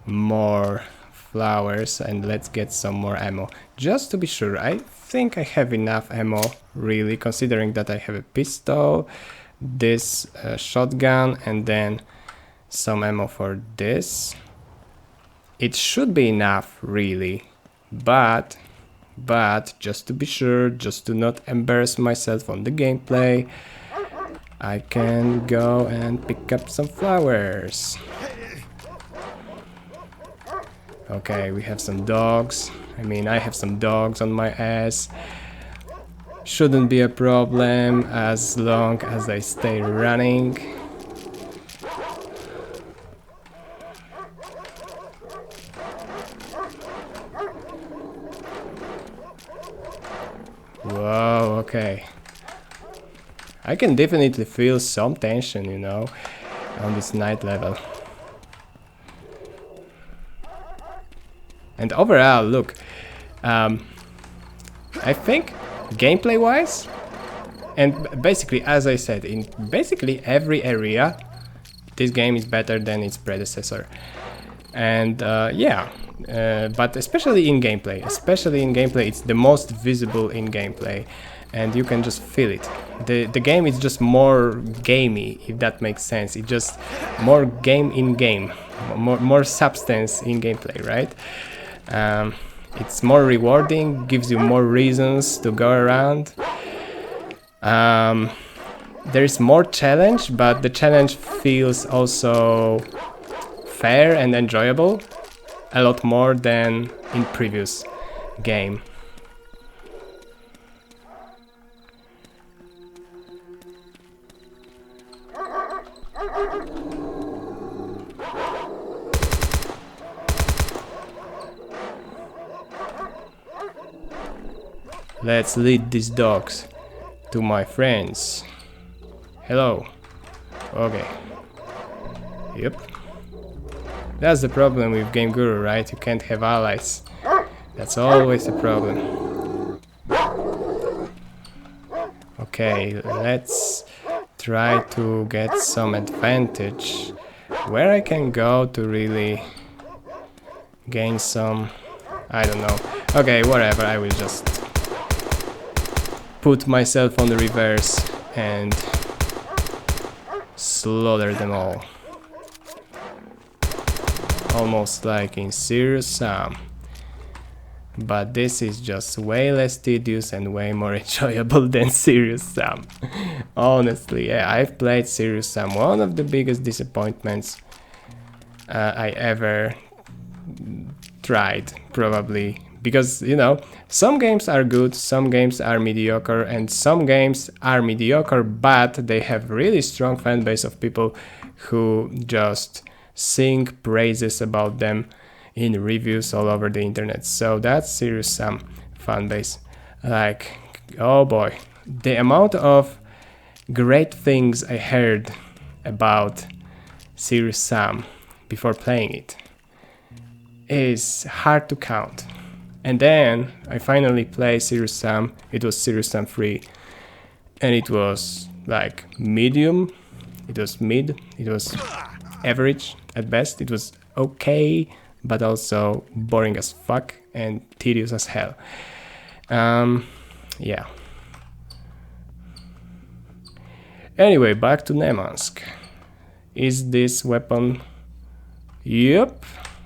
more flowers and let's get some more ammo. Just to be sure, I think I have enough ammo, really, considering that I have a pistol, this shotgun, and then some ammo for this. It should be enough, really, but just to be sure, just to not embarrass myself on the gameplay, I can go and pick up some flowers. Okay, we have some dogs. I mean, I have some dogs on my ass. Shouldn't be a problem as long as I stay running. Whoa, okay. I can definitely feel some tension, you know, on this night level. And overall, look, I think gameplay wise, and basically, as I said, in basically every area, this game is better than its predecessor. And yeah, but especially in gameplay, it's the most visible in gameplay, and you can just feel it. The game is just more gamey, if that makes sense. It's just more game in game, more substance in gameplay, right? It's more rewarding, gives you more reasons to go around. There is more challenge, but the challenge feels also fair and enjoyable, a lot more than in previous game. Let's lead these dogs to my friends. Hello. Okay. Yep. That's the problem with Game Guru, right? You can't have allies. That's always a problem. Okay, let's try to get some advantage. Where I can go to really gain some... I don't know. Okay, whatever, I will just put myself on the reverse and slaughter them all. Almost like in Serious Sam. But this is just way less tedious and way more enjoyable than Serious Sam. Honestly, yeah, I've played Serious Sam. One of the biggest disappointments I ever tried, probably. Because, you know, some games are good, some games are mediocre, and some games are mediocre, but they have really strong fan base of people who just sing praises about them in reviews all over the internet. So that's Serious Sam fan base. Like, oh boy, the amount of great things I heard about Serious Sam before playing it is hard to count. And then I finally played Serious Sam. It was Serious Sam 3, and it was like medium, it was mid, it was average at best. It was okay, but also boring as fuck and tedious as hell. Yeah. Anyway, back to Nemansk. Is this weapon... Yep,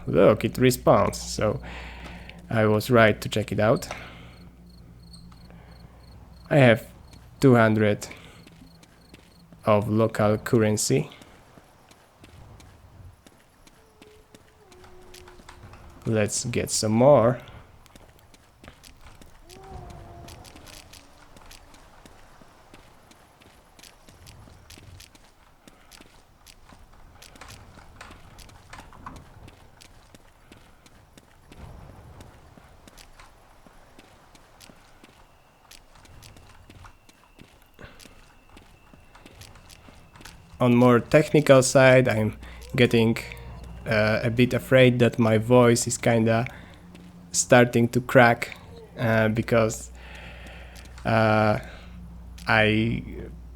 look, it respawns, so I was right to check it out. I have 200 of local currency. Let's get some more. On more technical side, I'm getting a bit afraid that my voice is kinda starting to crack because I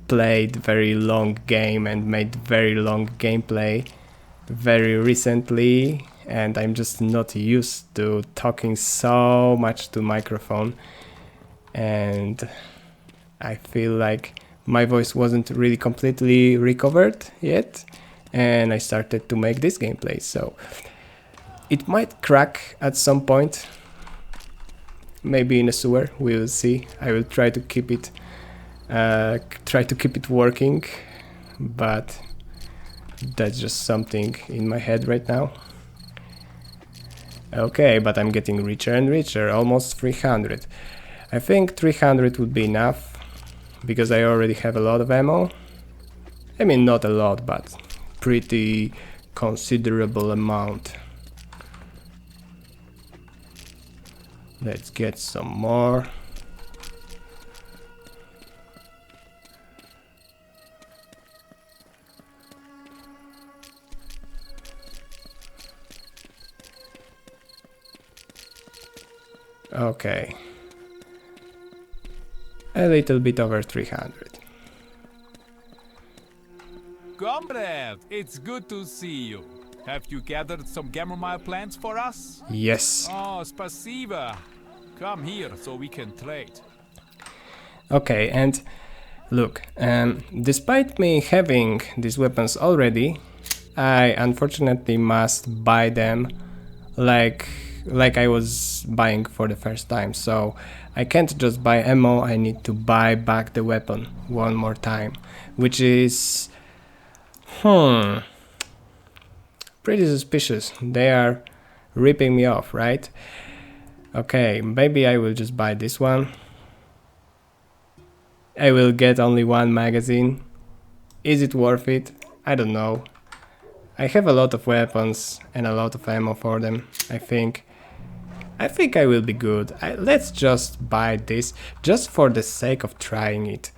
played very long game and made very long gameplay very recently, and I'm just not used to talking so much to microphone, and I feel like my voice wasn't really completely recovered yet, and I started to make this gameplay, so it might crack at some point, maybe in a sewer, we'll see. I will try to keep it working but that's just something in my head right now. Okay, but I'm getting richer and richer, almost 300. I think 300 would be enough, because I already have a lot of ammo. I mean, not a lot, but pretty considerable amount. Let's get some more. Okay. A little bit over 300. Comrade, it's good to see you. Have you gathered some chamomile plants for us? Yes. Oh, spasiba. Come here so we can trade. Okay, and look, despite me having these weapons already, I unfortunately must buy them like I was buying for the first time. So I can't just buy ammo, I need to buy back the weapon one more time, which is pretty suspicious. They are ripping me off, right? Okay, maybe I will just buy this one. I will get only one magazine. Is it worth it? I don't know. I have a lot of weapons and a lot of ammo for them, I think. I think I will be good. Let's just buy this, just for the sake of trying it.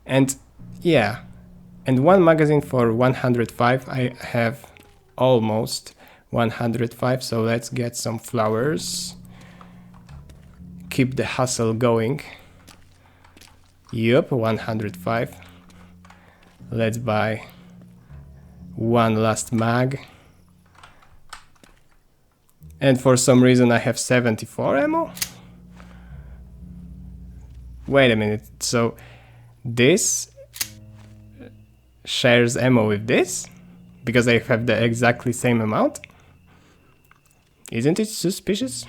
And yeah, and one magazine for 105. I have almost 105, so let's get some flowers. Keep the hustle going. Yup, 105. Let's buy one last mag. And for some reason I have 74 ammo? Wait a minute, so this shares ammo with this? Because I have the exactly same amount? Isn't it suspicious?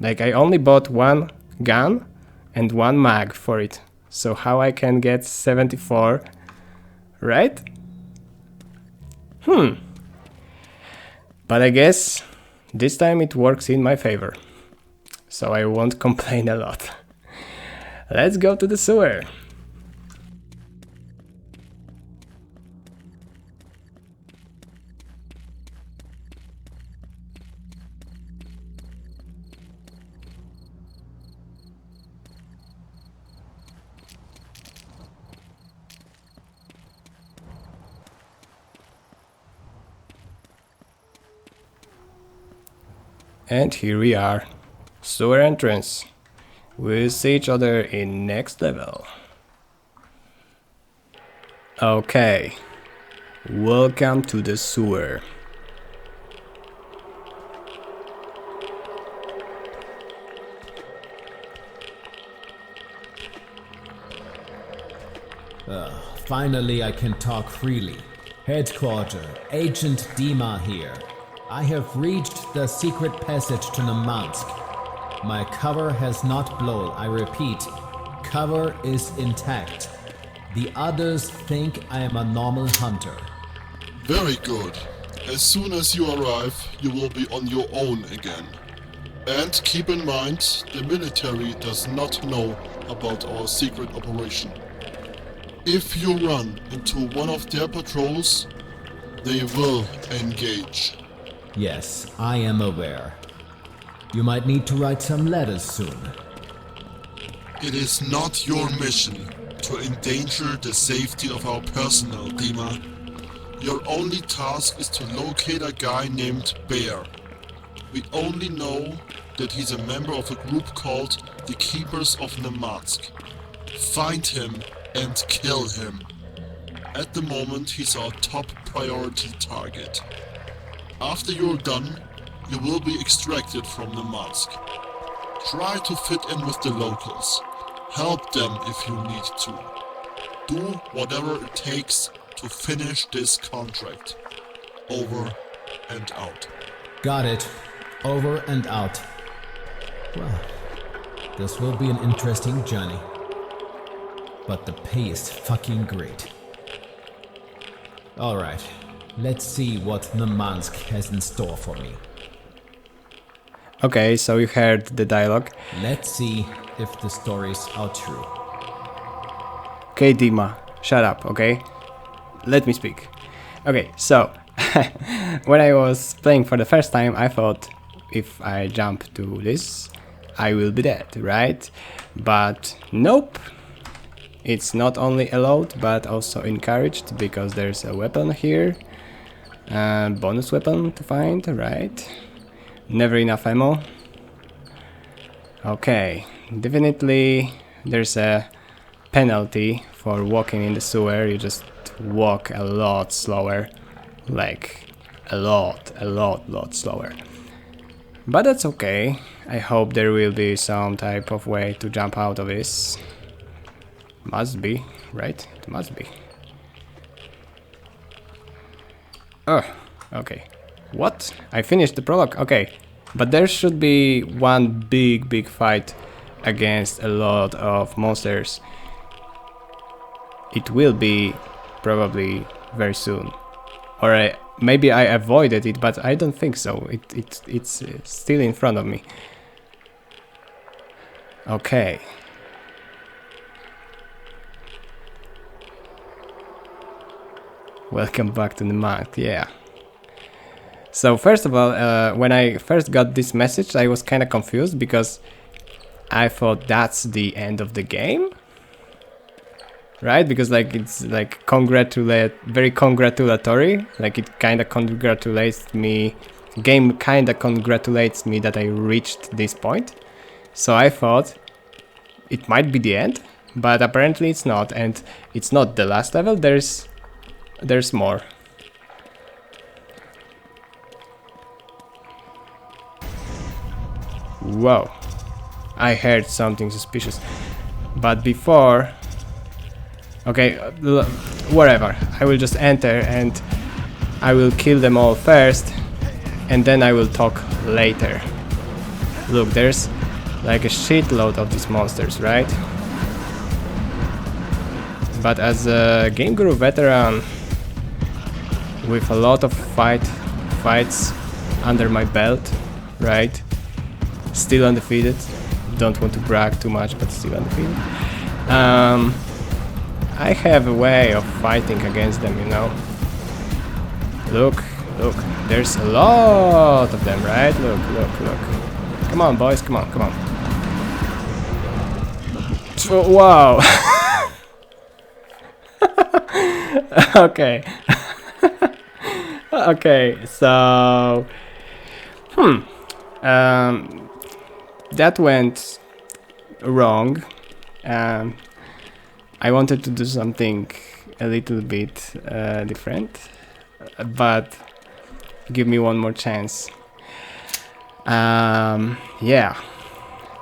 Like, I only bought one gun and one mag for it. So how I can get 74, right? But I guess this time it works in my favor. So I won't complain a lot. Let's go to the sewer. And here we are, sewer entrance. We'll see each other in next level. Okay, welcome to the sewer. Finally, I can talk freely. Headquarter, Agent Dima here. I have reached the secret passage to Nemansk. My cover has not blown, I repeat. Cover is intact. The others think I am a normal hunter. Very good. As soon as you arrive, you will be on your own again. And keep in mind, the military does not know about our secret operation. If you run into one of their patrols, they will engage. Yes, I am aware. You might need to write some letters soon. It is not your mission to endanger the safety of our personnel, Dima. Your only task is to locate a guy named Bear. We only know that he's a member of a group called the Keepers of Nemansk. Find him and kill him. At the moment, he's our top priority target. After you're done, you will be extracted from Nemansk. Try to fit in with the locals. Help them if you need to. Do whatever it takes to finish this contract. Over and out. Got it. Over and out. Well, this will be an interesting journey. but the pay is fucking great. Alright, let's see what Nemansk has in store for me. Okay, so you heard the dialogue. Let's see if the stories are true. Okay, Dima, shut up, okay? Let me speak. Okay, so when I was playing for the first time, I thought if I jump to this, I will be dead, right? But nope. It's not only allowed, but also encouraged, because there's a weapon here. Bonus weapon to find, right? Never enough ammo. Okay, definitely there's a penalty for walking in the sewer. You just walk a lot slower, like a lot slower. But that's okay. I hope there will be some type of way to jump out of this. Must be, right? It must be. Oh, okay. What? I finished the prologue, okay. But there should be one big fight against a lot of monsters. It will be probably very soon. Or maybe I avoided it, but I don't think so. It's still in front of me. Okay. Welcome back to the Nemansk, yeah. So first of all, when I first got this message, I was kind of confused because I thought that's the end of the game, right? Because like it's like very congratulatory, like it kind of congratulates me. Game kind of congratulates me that I reached this point. So I thought it might be the end, but apparently it's not, and it's not the last level. There's more. Whoa, I heard something suspicious. But before... Okay, whatever. I will just enter and I will kill them all first, and then I will talk later. Look, there's like a shitload of these monsters, right? But as a Game Guru veteran with a lot of fights under my belt, right? Still undefeated. Don't want to brag too much, but still undefeated. I have a way of fighting against them, you know. Look, there's a lot of them, right? Look. Come on, boys, come on. Oh, wow. Okay. Okay, so... that went wrong. I wanted to do something a little bit different, but give me one more chance. Yeah,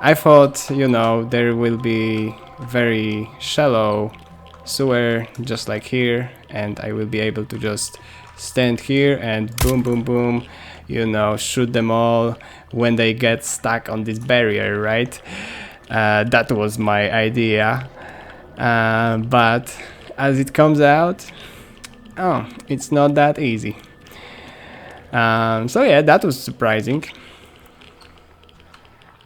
I thought, you know, there will be very shallow sewer just like here, and I will be able to just stand here and boom, you know, shoot them all when they get stuck on this barrier, right? That was my idea. But as it comes out, oh, it's not that easy. So yeah, that was surprising.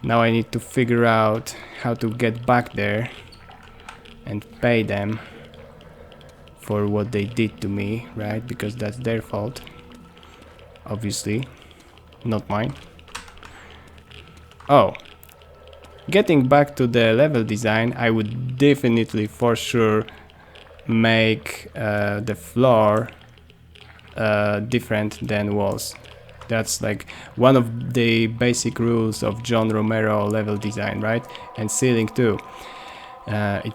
Now I need to figure out how to get back there and pay them for what they did to me, right? Because that's their fault, obviously, not mine. Oh, getting back to the level design, I would definitely for sure make the floor different than walls. That's like one of the basic rules of John Romero level design, right? And ceiling too. It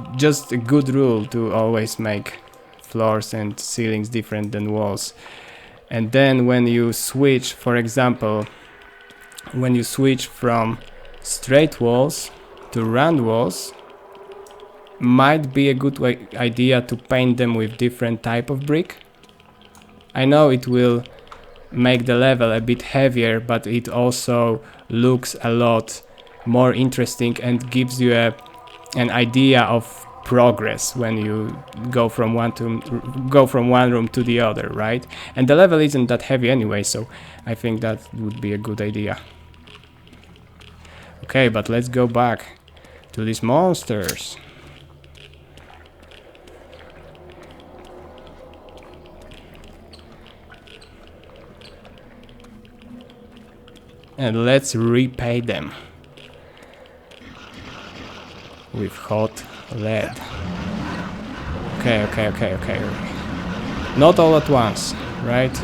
just a good rule to always make floors and ceilings different than walls. And then when you switch, for example, when you switch from straight walls to round walls, might be a good idea to paint them with different type of brick. I know it will make the level a bit heavier, but it also looks a lot more interesting and gives you a an idea of progress when you go from one room to the other, right? And the level isn't that heavy anyway, so I think that would be a good idea. Okay, but let's go back to these monsters. And let's repay them with hot lead. Okay. Not all at once, right?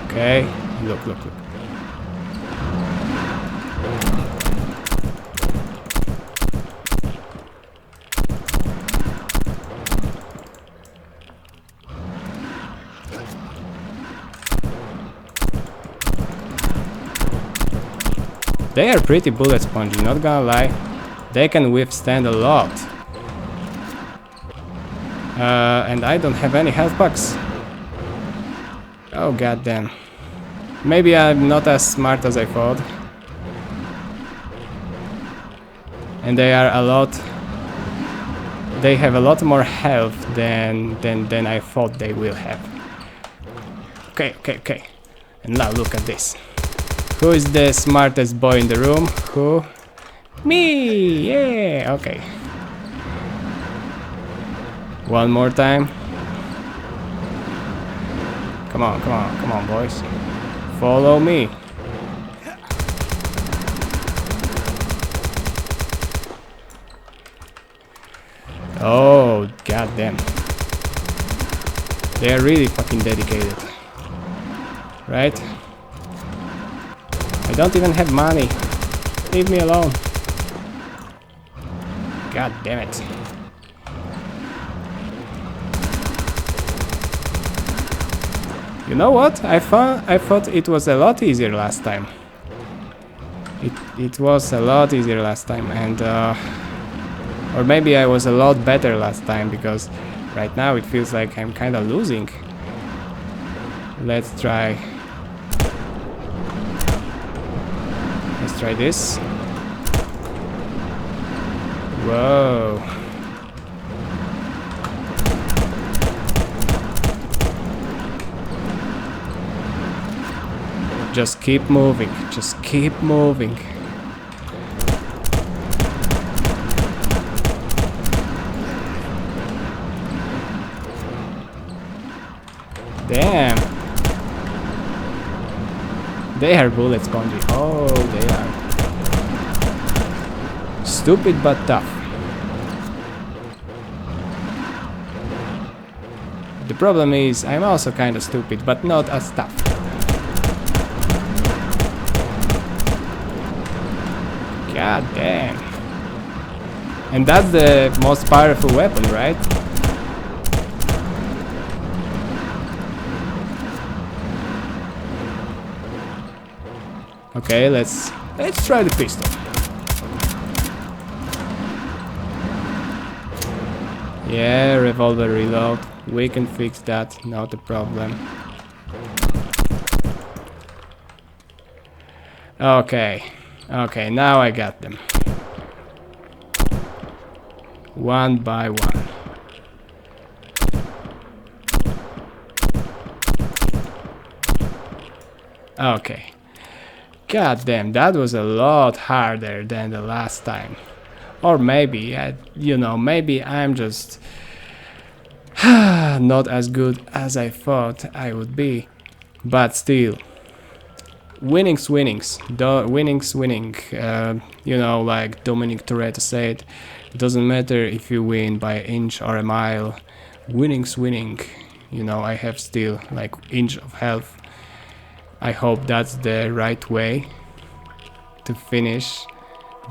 Okay, look. They are pretty bullet spongy, not gonna lie. They can withstand a lot. And I don't have any health packs. Oh goddamn. Maybe I'm not as smart as I thought. And they are a lot... They have a lot more health than I thought they will have. Okay. And now look at this. Who is the smartest boy in the room? Who? Me! Yeah! Okay. One more time. Come on, boys. Follow me. Oh, goddamn. They are really fucking dedicated. Right? I don't even have money. Leave me alone. God damn it. You know what? I thought it was a lot easier last time. It was a lot easier last time, and or maybe I was a lot better last time, because right now it feels like I'm kind of losing. Let's try this. Whoa. Just keep moving. Just keep moving. Damn. They are bullet spongy. Oh, they are. Stupid but tough. The problem is, I'm also kind of stupid, but not as tough. God damn. And that's the most powerful weapon, right? Okay, let's try the pistol. Yeah, revolver reload. We can fix that, not a problem. Okay, now I got them. One by one. Okay. God damn, that was a lot harder than the last time. Or maybe, maybe I'm just not as good as I thought I would be. But still, winning's winnings. Winning's winning. Like Dominic Toretto said, it doesn't matter if you win by an inch or a mile. Winning's winning. I have still like inch of health. I hope that's the right way to finish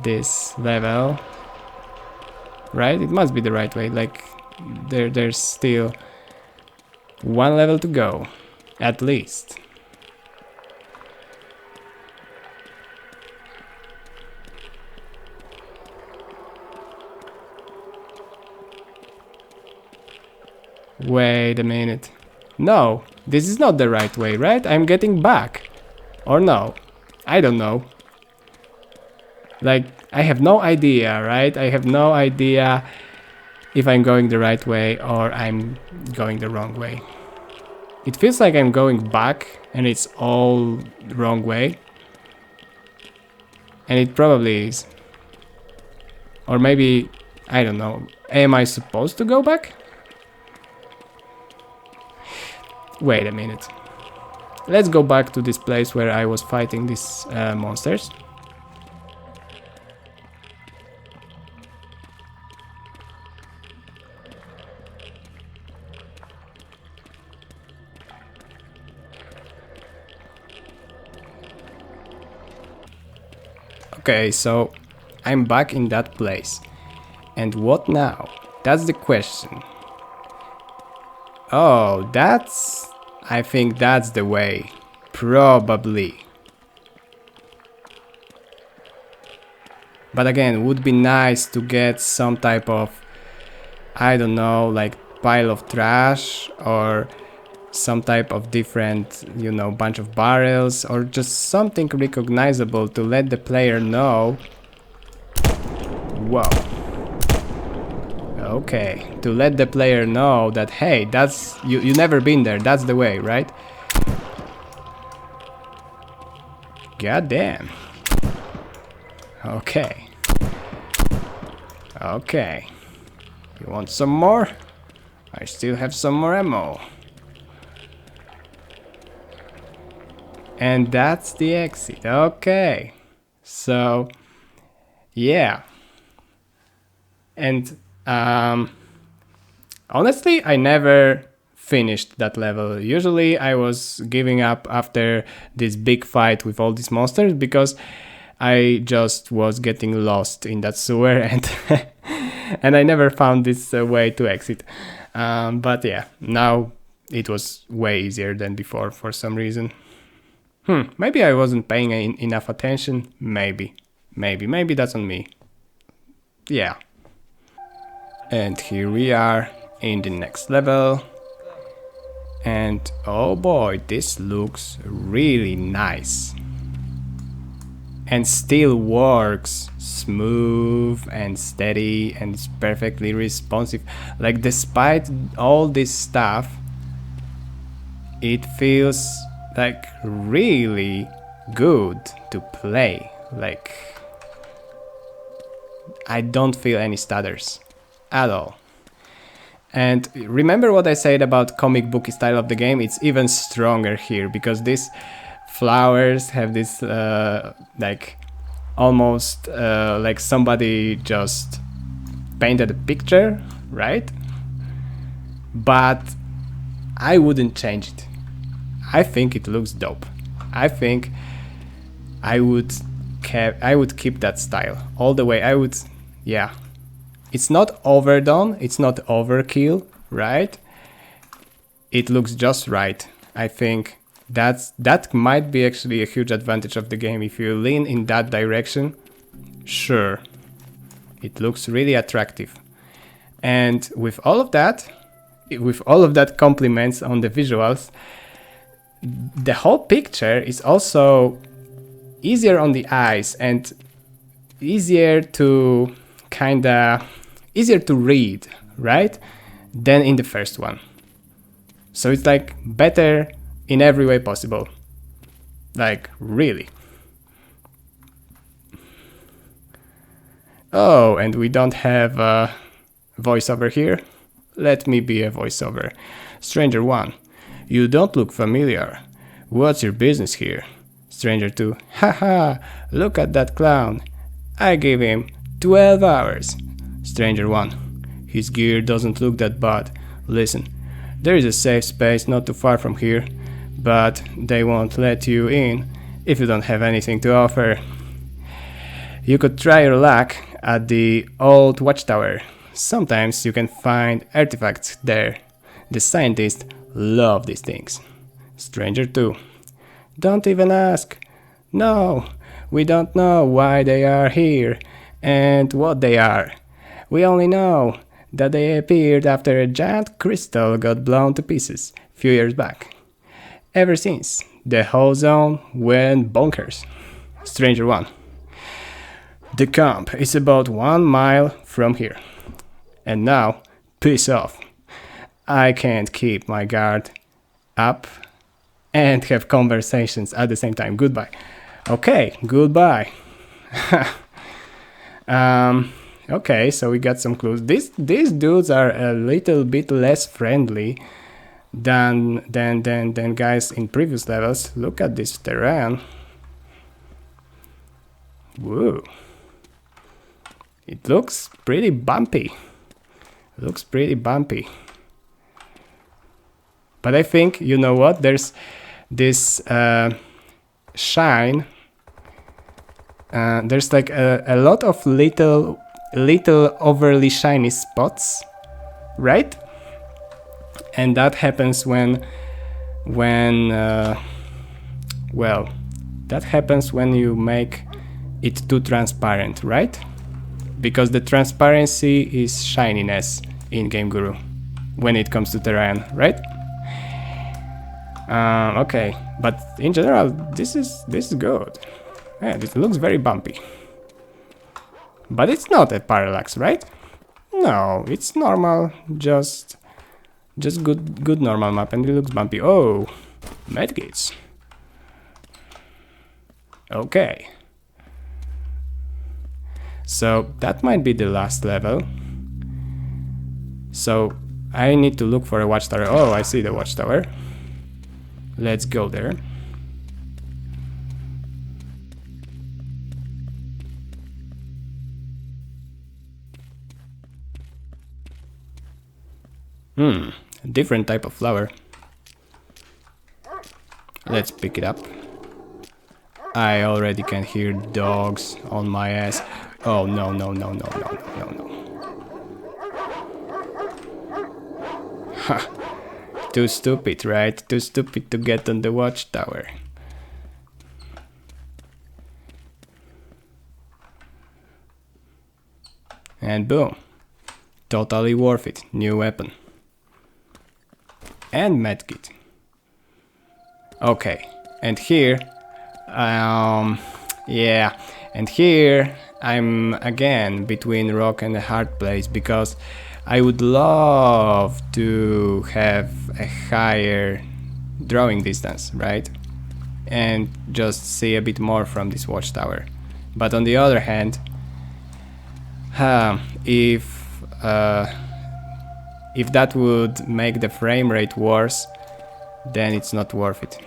this level. Right? It must be the right way. Like, there's still one level to go, at least. Wait a minute. No, this is not the right way, right? I'm getting back. Or no? I don't know. Like, I have no idea, right? I have no idea if I'm going the right way or I'm going the wrong way. It feels like I'm going back and it's all the wrong way. And it probably is. Or maybe, I don't know, am I supposed to go back? Wait a minute. Let's go back to this place where I was fighting these monsters. Okay, so I'm back in that place. And what now? That's the question. Oh, I think that's the way. Probably. But again, would be nice to get some type of, I don't know, like pile of trash or some type of different, you know, bunch of barrels or just something recognizable to let the player know. Whoa. Okay, to let the player know that, hey, that's, you never been there, that's the way, right? God damn. Okay. Okay. You want some more? I still have some more ammo. And that's the exit. Okay. So, yeah. And honestly, I never finished that level. Usually I was giving up after this big fight with all these monsters because I just was getting lost in that sewer and and I never found this way to exit. But yeah, now it was way easier than before for some reason. Maybe I wasn't paying enough attention. Maybe that's on me. Yeah. And here we are in the next level. And oh boy, this looks really nice. And still works smooth and steady and it's perfectly responsive. Like, despite all this stuff, it feels like really good to play. Like, I don't feel any stutters at all. And remember what I said about comic book style of the game? It's even stronger here because these flowers have this like almost like somebody just painted a picture, right? But I wouldn't change it. I think it looks dope. I think I would keep that style all the way. Yeah. It's not overdone, it's not overkill, right? It looks just right. I think that might be actually a huge advantage of the game. If you lean in that direction, sure, it looks really attractive. And with all of that compliments on the visuals, the whole picture is also easier on the eyes and easier to read, right? Than in the first one. So it's like better in every way possible. Like, really. Oh, and we don't have a voiceover here. Let me be a voiceover. Stranger 1, you don't look familiar. What's your business here? Stranger 2, haha, look at that clown. I gave him 12 hours. Stranger 1, his gear doesn't look that bad. Listen, there is a safe space not too far from here, but they won't let you in if you don't have anything to offer. You could try your luck at the old watchtower. Sometimes you can find artifacts there. The scientists love these things. Stranger 2, don't even ask. No, we don't know why they are here and what they are. We only know that they appeared after a giant crystal got blown to pieces a few years back. Ever since, the whole zone went bonkers. Stranger 1. The camp is about 1 mile from here. And now, peace off. I can't keep my guard up and have conversations at the same time. Goodbye. Okay, goodbye. Okay, so we got some clues. These dudes are a little bit less friendly than guys in previous levels. Look at this terrain. Whoa. It looks pretty bumpy. Looks pretty bumpy. But I think, you know what, there's this shine. There's like a lot of little overly shiny spots, right? And that happens when well, that happens when you make it too transparent, right? Because the transparency is shininess in Game Guru when it comes to terrain, right? Okay, but in general, this is good. Yeah, this looks very bumpy. But it's not a parallax, right? No, it's normal, just good normal map, and it looks bumpy. Oh, medkits. Okay. So that might be the last level. So I need to look for a watchtower. Oh, I see the watchtower. Let's go there. Different type of flower. Let's pick it up. I already can hear dogs on my ass. Oh no. Ha! Too stupid, right? Too stupid to get on the watchtower. And boom. Totally worth it. New weapon. And medkit. Okay. And here... yeah. And here I'm again between rock and a hard place because I would love to have a higher drawing distance, right? And just see a bit more from this watchtower. But on the other hand, if that would make the frame rate worse, then it's not worth it.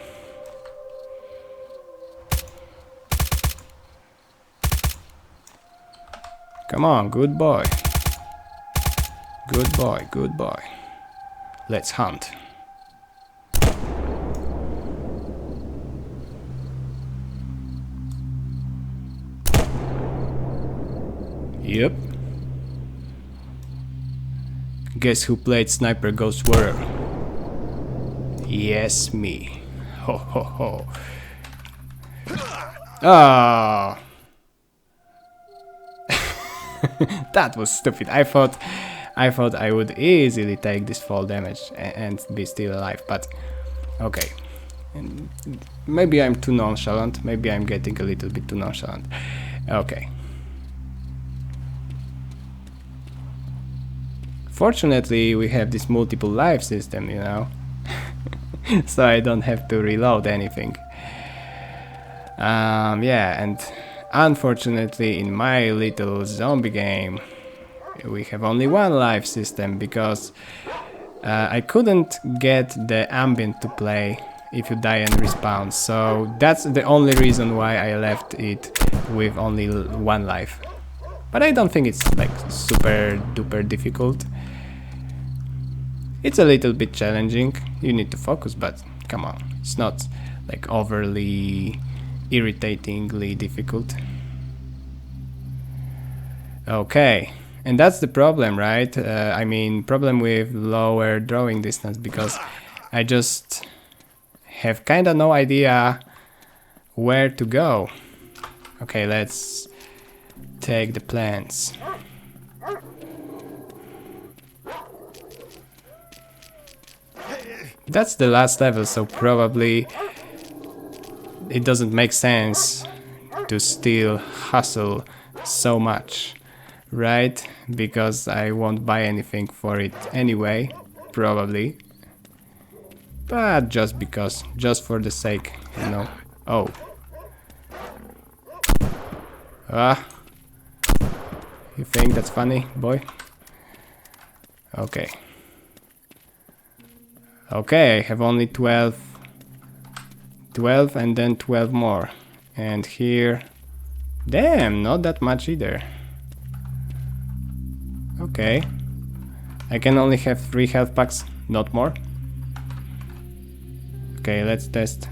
Come on, good boy. Good boy, good boy. Let's hunt. Yep. Guess who played Sniper Ghost Warrior? Yes, me. Ho ho ho. Ah. That was stupid. I thought I would easily take this fall damage and be still alive, but okay. And maybe I'm too nonchalant. Maybe I'm getting a little bit too nonchalant. Okay. Fortunately, we have this multiple life system, you know, so I don't have to reload anything. Yeah, and unfortunately, in my little zombie game, we have only one life system because I couldn't get the ambient to play if you die and respawn. So that's the only reason why I left it with only one life. But I don't think it's like super duper difficult. It's a little bit challenging. You need to focus, but come on, it's not like overly irritatingly difficult. Okay, and that's the problem, right? I mean, problem with lower drawing distance, because I just have kinda no idea where to go. Okay, let's take the plants. That's the last level, so probably it doesn't make sense to still hustle so much, right? Because I won't buy anything for it anyway, probably. But just because, just for the sake, you know. Oh. Ah. You think that's funny, boy? Okay. Okay, I have only 12 and then 12 more. And here... Damn, not that much either. Okay. I can only have 3 health packs, not more. Okay, let's test.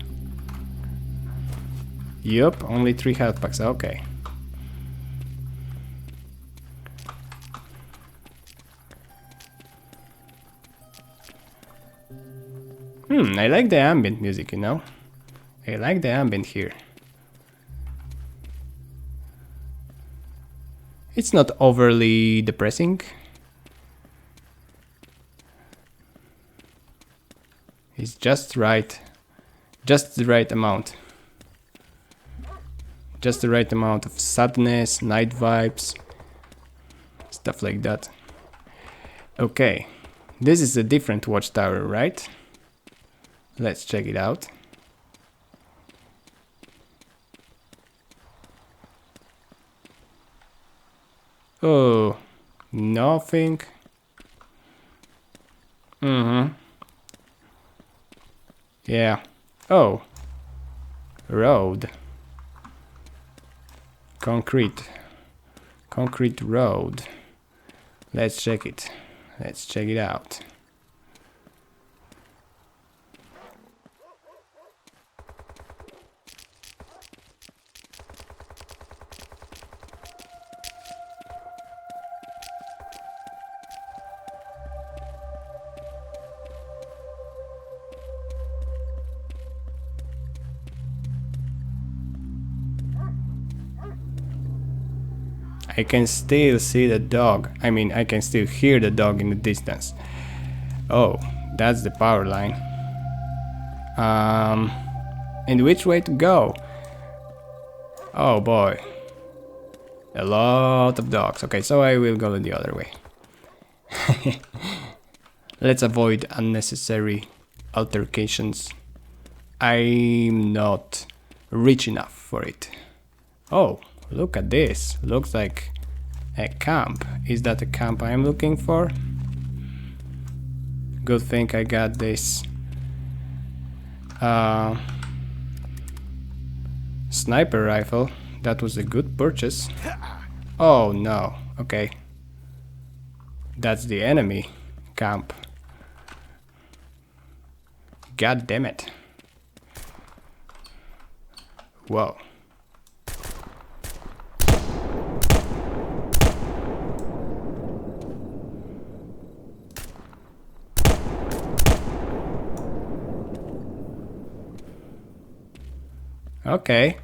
Yup, only 3 health packs, okay. I like the ambient music, you know? I like the ambient here. It's not overly depressing. It's just right. Just the right amount. Just the right amount of sadness, night vibes, stuff like that. Okay. This is a different watchtower, right? Let's check it out. Oh, nothing. Yeah. Oh. Road. Concrete. Concrete road. Let's check it. Let's check it out. I can still see the dog. I mean, I can still hear the dog in the distance. Oh, that's the power line. And which way to go? Oh boy. A lot of dogs. Okay, so I will go the other way. Let's avoid unnecessary altercations. I'm not rich enough for it. Oh, look at this. Looks like a camp. Is that the camp I'm looking for? Good thing I got this sniper rifle. That was a good purchase. Oh no. Okay. That's the enemy camp. God damn it. Whoa. Okay.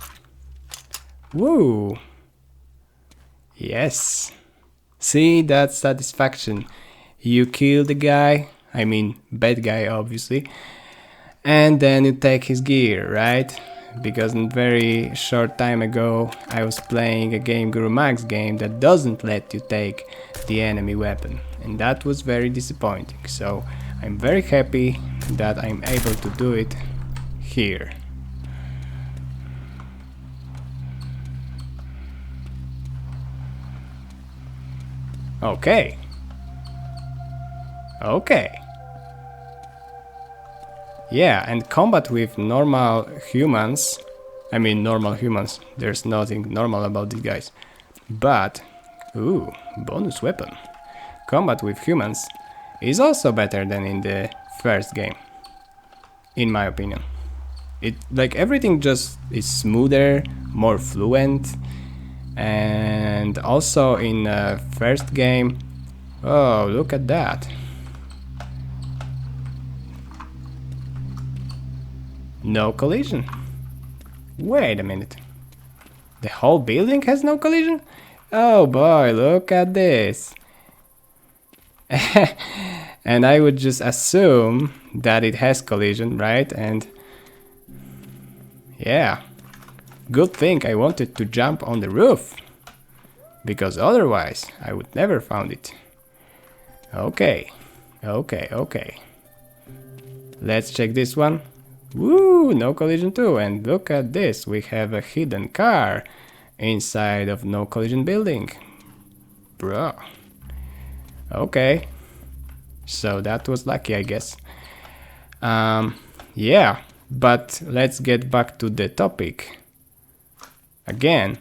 Woo. Yes. See, that's satisfaction. You kill the guy, I mean bad guy obviously, and then you take his gear, right? Because in very short time ago I was playing a game, Guru Max game, that doesn't let you take the enemy weapon, and that was very disappointing. So I'm very happy that I'm able to do it here. Okay. Okay. Yeah, and combat with normal humans, I mean normal humans, there's nothing normal about these guys. But, ooh, bonus weapon. Combat with humans is also better than in the first game, in my opinion. It, like, everything just is smoother, more fluent. And also in the first game, oh, look at that. No collision. Wait a minute. The whole building has no collision? Oh boy, look at this. And I would just assume that it has collision, right? And yeah. Good thing I wanted to jump on the roof, because otherwise I would never found it. Okay, okay. Let's check this one. Woo, no collision too, and look at this, we have a hidden car inside of no collision building. Bro. Okay. So that was lucky, I guess. Yeah, but let's get back to the topic. Again,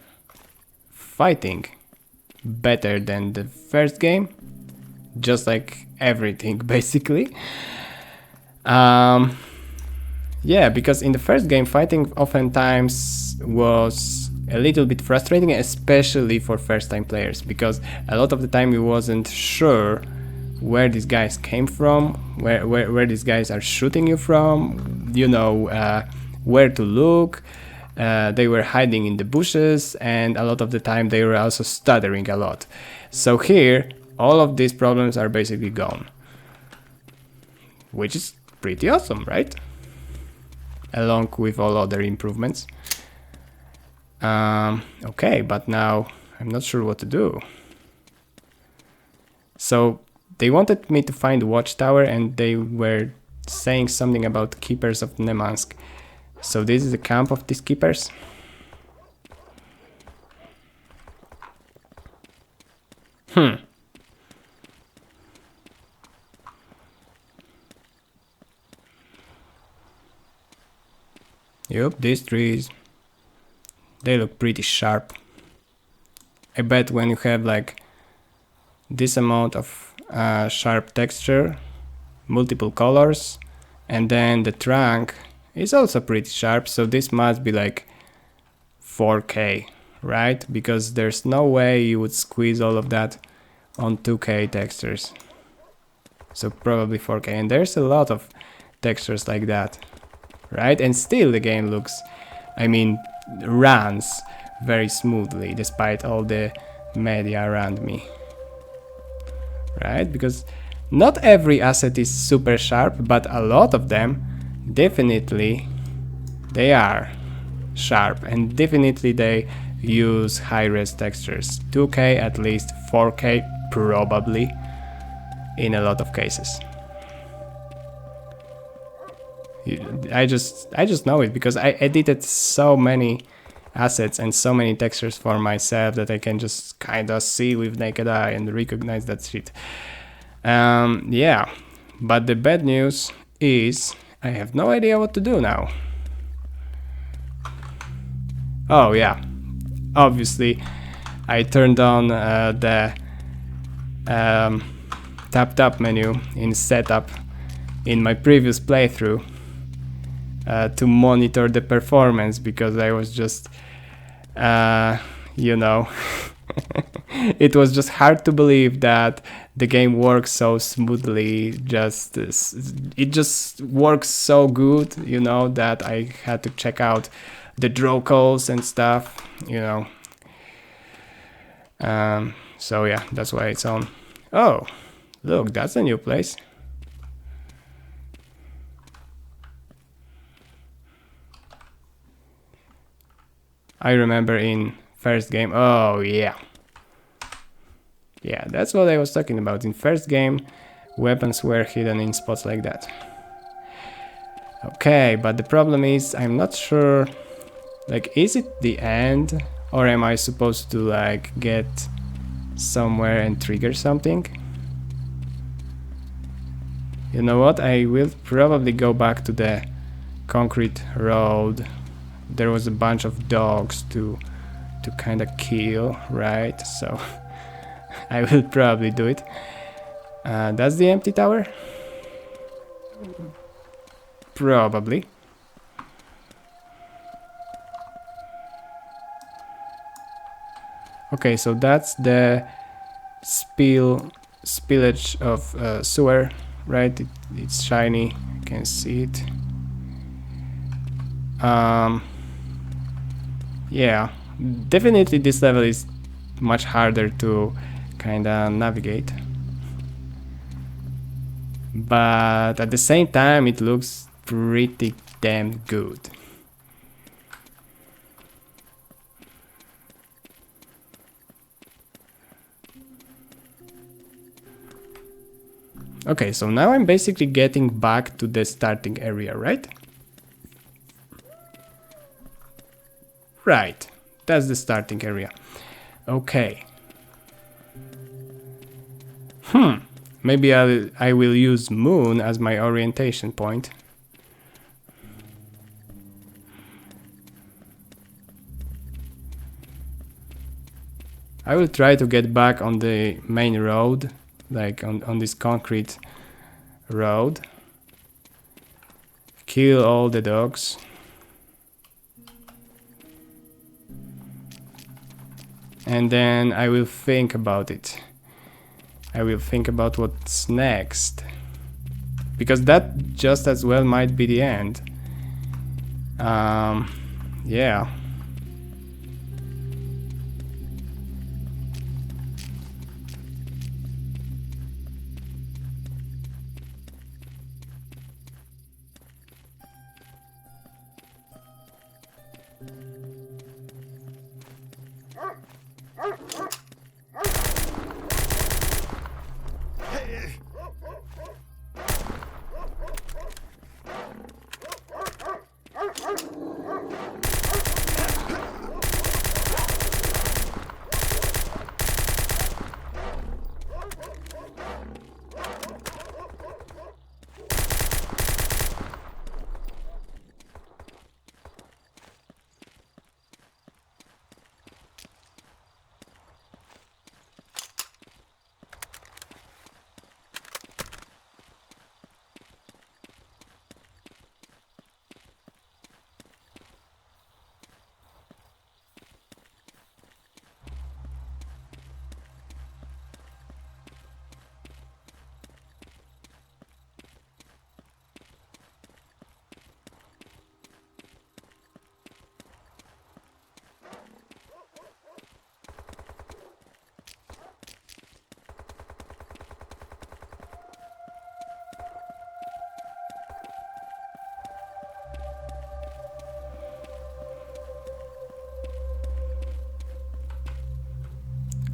fighting better than the first game, just like everything basically. Yeah, because in the first game fighting oftentimes was a little bit frustrating, especially for first time players, because a lot of the time you wasn't sure where these guys came from, where these guys are shooting you from, you know, where to look. They were hiding in the bushes, and a lot of the time they were also stuttering a lot. So here, all of these problems are basically gone, which is pretty awesome, right? Along with all other improvements. Okay, but now I'm not sure what to do. So they wanted me to find the watchtower, and they were saying something about keepers of Nemansk. So this is the camp of these keepers. Yup, these trees, they look pretty sharp. I bet when you have like this amount of sharp texture, multiple colors, and then the trunk is also pretty sharp, so this must be like 4K, right? Because there's no way you would squeeze all of that on 2K textures. So probably 4K, and there's a lot of textures like that, right? And still the game looks, I mean, runs very smoothly despite all the media around me, right? Because not every asset is super sharp, but a lot of them definitely they are sharp, and definitely they use high-res textures, 2K at least, 4K probably in a lot of cases. I just know it because I edited so many assets and so many textures for myself that I can just kind of see with naked eye and recognize that shit. Yeah, but the bad news is I have no idea what to do now. Oh yeah, obviously I turned on the tap menu in setup in my previous playthrough to monitor the performance, because I was just you know it was just hard to believe that the game works so smoothly, it just works so good, you know, that I had to check out the draw calls and stuff, you know. So yeah, that's why it's on. Oh, look, that's a new place. I remember in first game. Oh yeah, that's what I was talking about. In first game, weapons were hidden in spots like that. Okay, but the problem is I'm not sure, like, is it the end, or am I supposed to like get somewhere and trigger something? You know what, I will probably go back to the concrete road. There was a bunch of dogs to kind of kill, right? So I will probably do it. That's the empty tower? Probably. Okay, so that's the spillage of sewer, right? It's shiny, you can see it. Yeah, definitely this level is much harder to kinda navigate, but at the same time it looks pretty damn good. Okay, so now I'm basically getting back to the starting area, right? Right, that's the starting area. Okay. Maybe I will use Moon as my orientation point. I will try to get back on the main road, like on this concrete road. Kill all the dogs. And then I will think about it. I will think about what's next. Because that just as well might be the end. Yeah.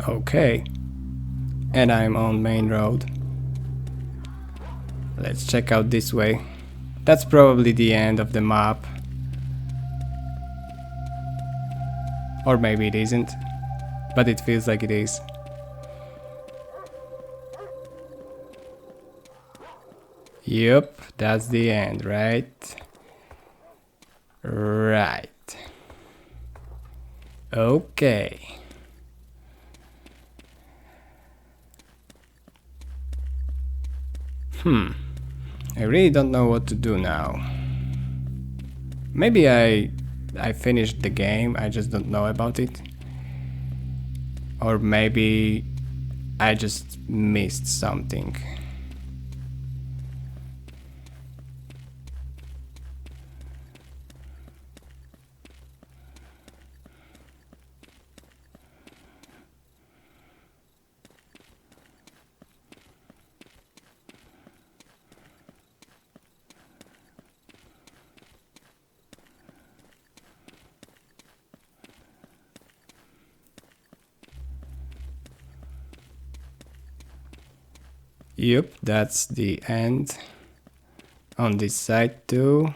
Okay. And I'm on main road. Let's check out this way. That's probably the end of the map. Or maybe it isn't. But it feels like it is. Yup, that's the end, right? Right. Okay. I really don't know what to do now. Maybe I finished the game, I just don't know about it. Or maybe I just missed something. Yep, that's the end. On this side too.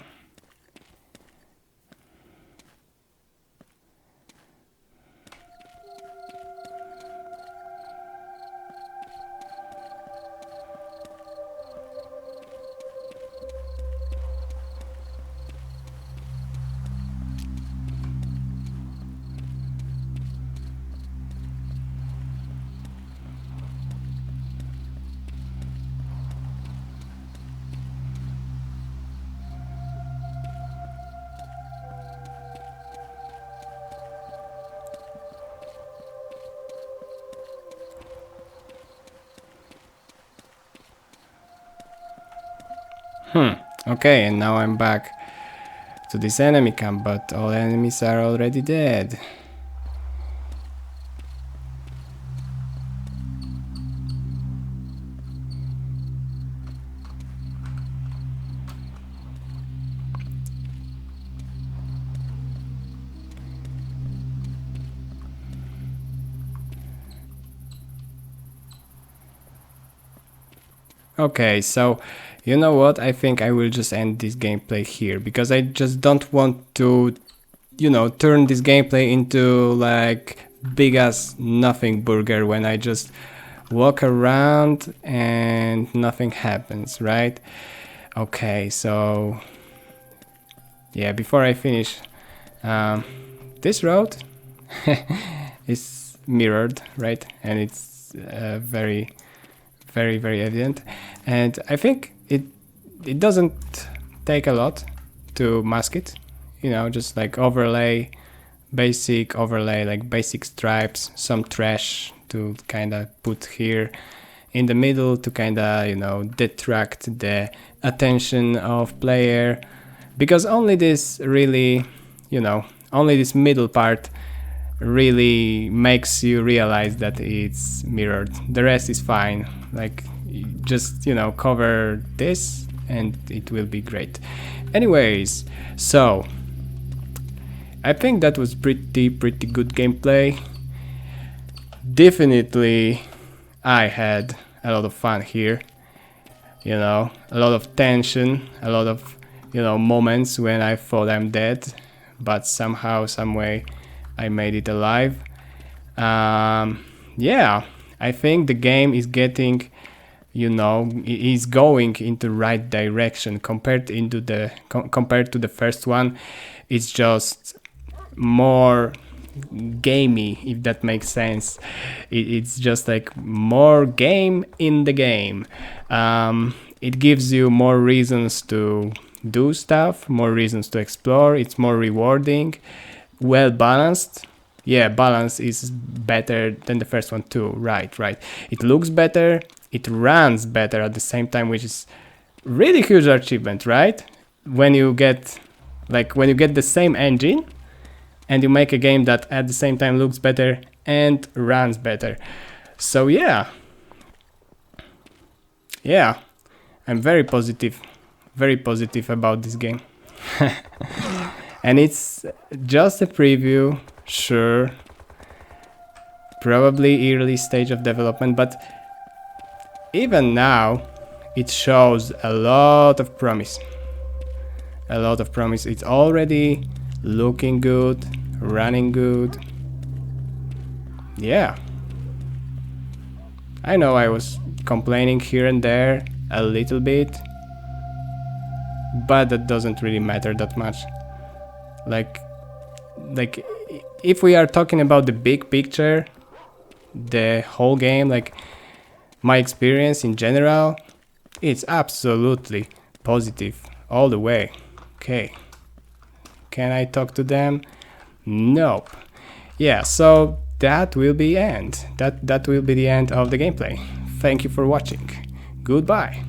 Okay, and now I'm back to this enemy camp, but all enemies are already dead. Okay, so you know what? I think I will just end this gameplay here because I just don't want to, turn this gameplay into like big as nothing burger when I just walk around and nothing happens, right? Okay, so yeah, before I finish, this road is mirrored, right? And it's very, very, very evident. And I think it doesn't take a lot to mask it, just like basic overlay, like basic stripes, some trash to kind of put here in the middle to kind of, detract the attention of player, because only this really, only this middle part really makes you realize that it's mirrored. The rest is fine. Like, just, cover this and it will be great. Anyways, so I think that was pretty good gameplay. Definitely I had a lot of fun here. A lot of tension, a lot of, moments when I thought I'm dead, but somehow, some way I made it alive. Yeah, I think the game is getting, is going into the right direction compared to the first one. It's just more gamey, if that makes sense. It's just like more game in the game. It gives you more reasons to do stuff, more reasons to explore. It's more rewarding, well balanced. Yeah, balance is better than the first one too. Right. It looks better, it runs better at the same time, which is really huge achievement, right? When you get the same engine and you make a game that at the same time looks better and runs better. So yeah, I'm very positive about this game. And it's just a preview, sure, probably early stage of development, but even now it shows a lot of promise. It's already looking good, running good. Yeah, I know I was complaining here and there a little bit, but that doesn't really matter that much. Like if we are talking about the big picture, the whole game, like my experience in general, it's absolutely positive all the way. Okay, can I talk to them? Nope. Yeah, so that will be the end of the gameplay. Thank you for watching. Goodbye.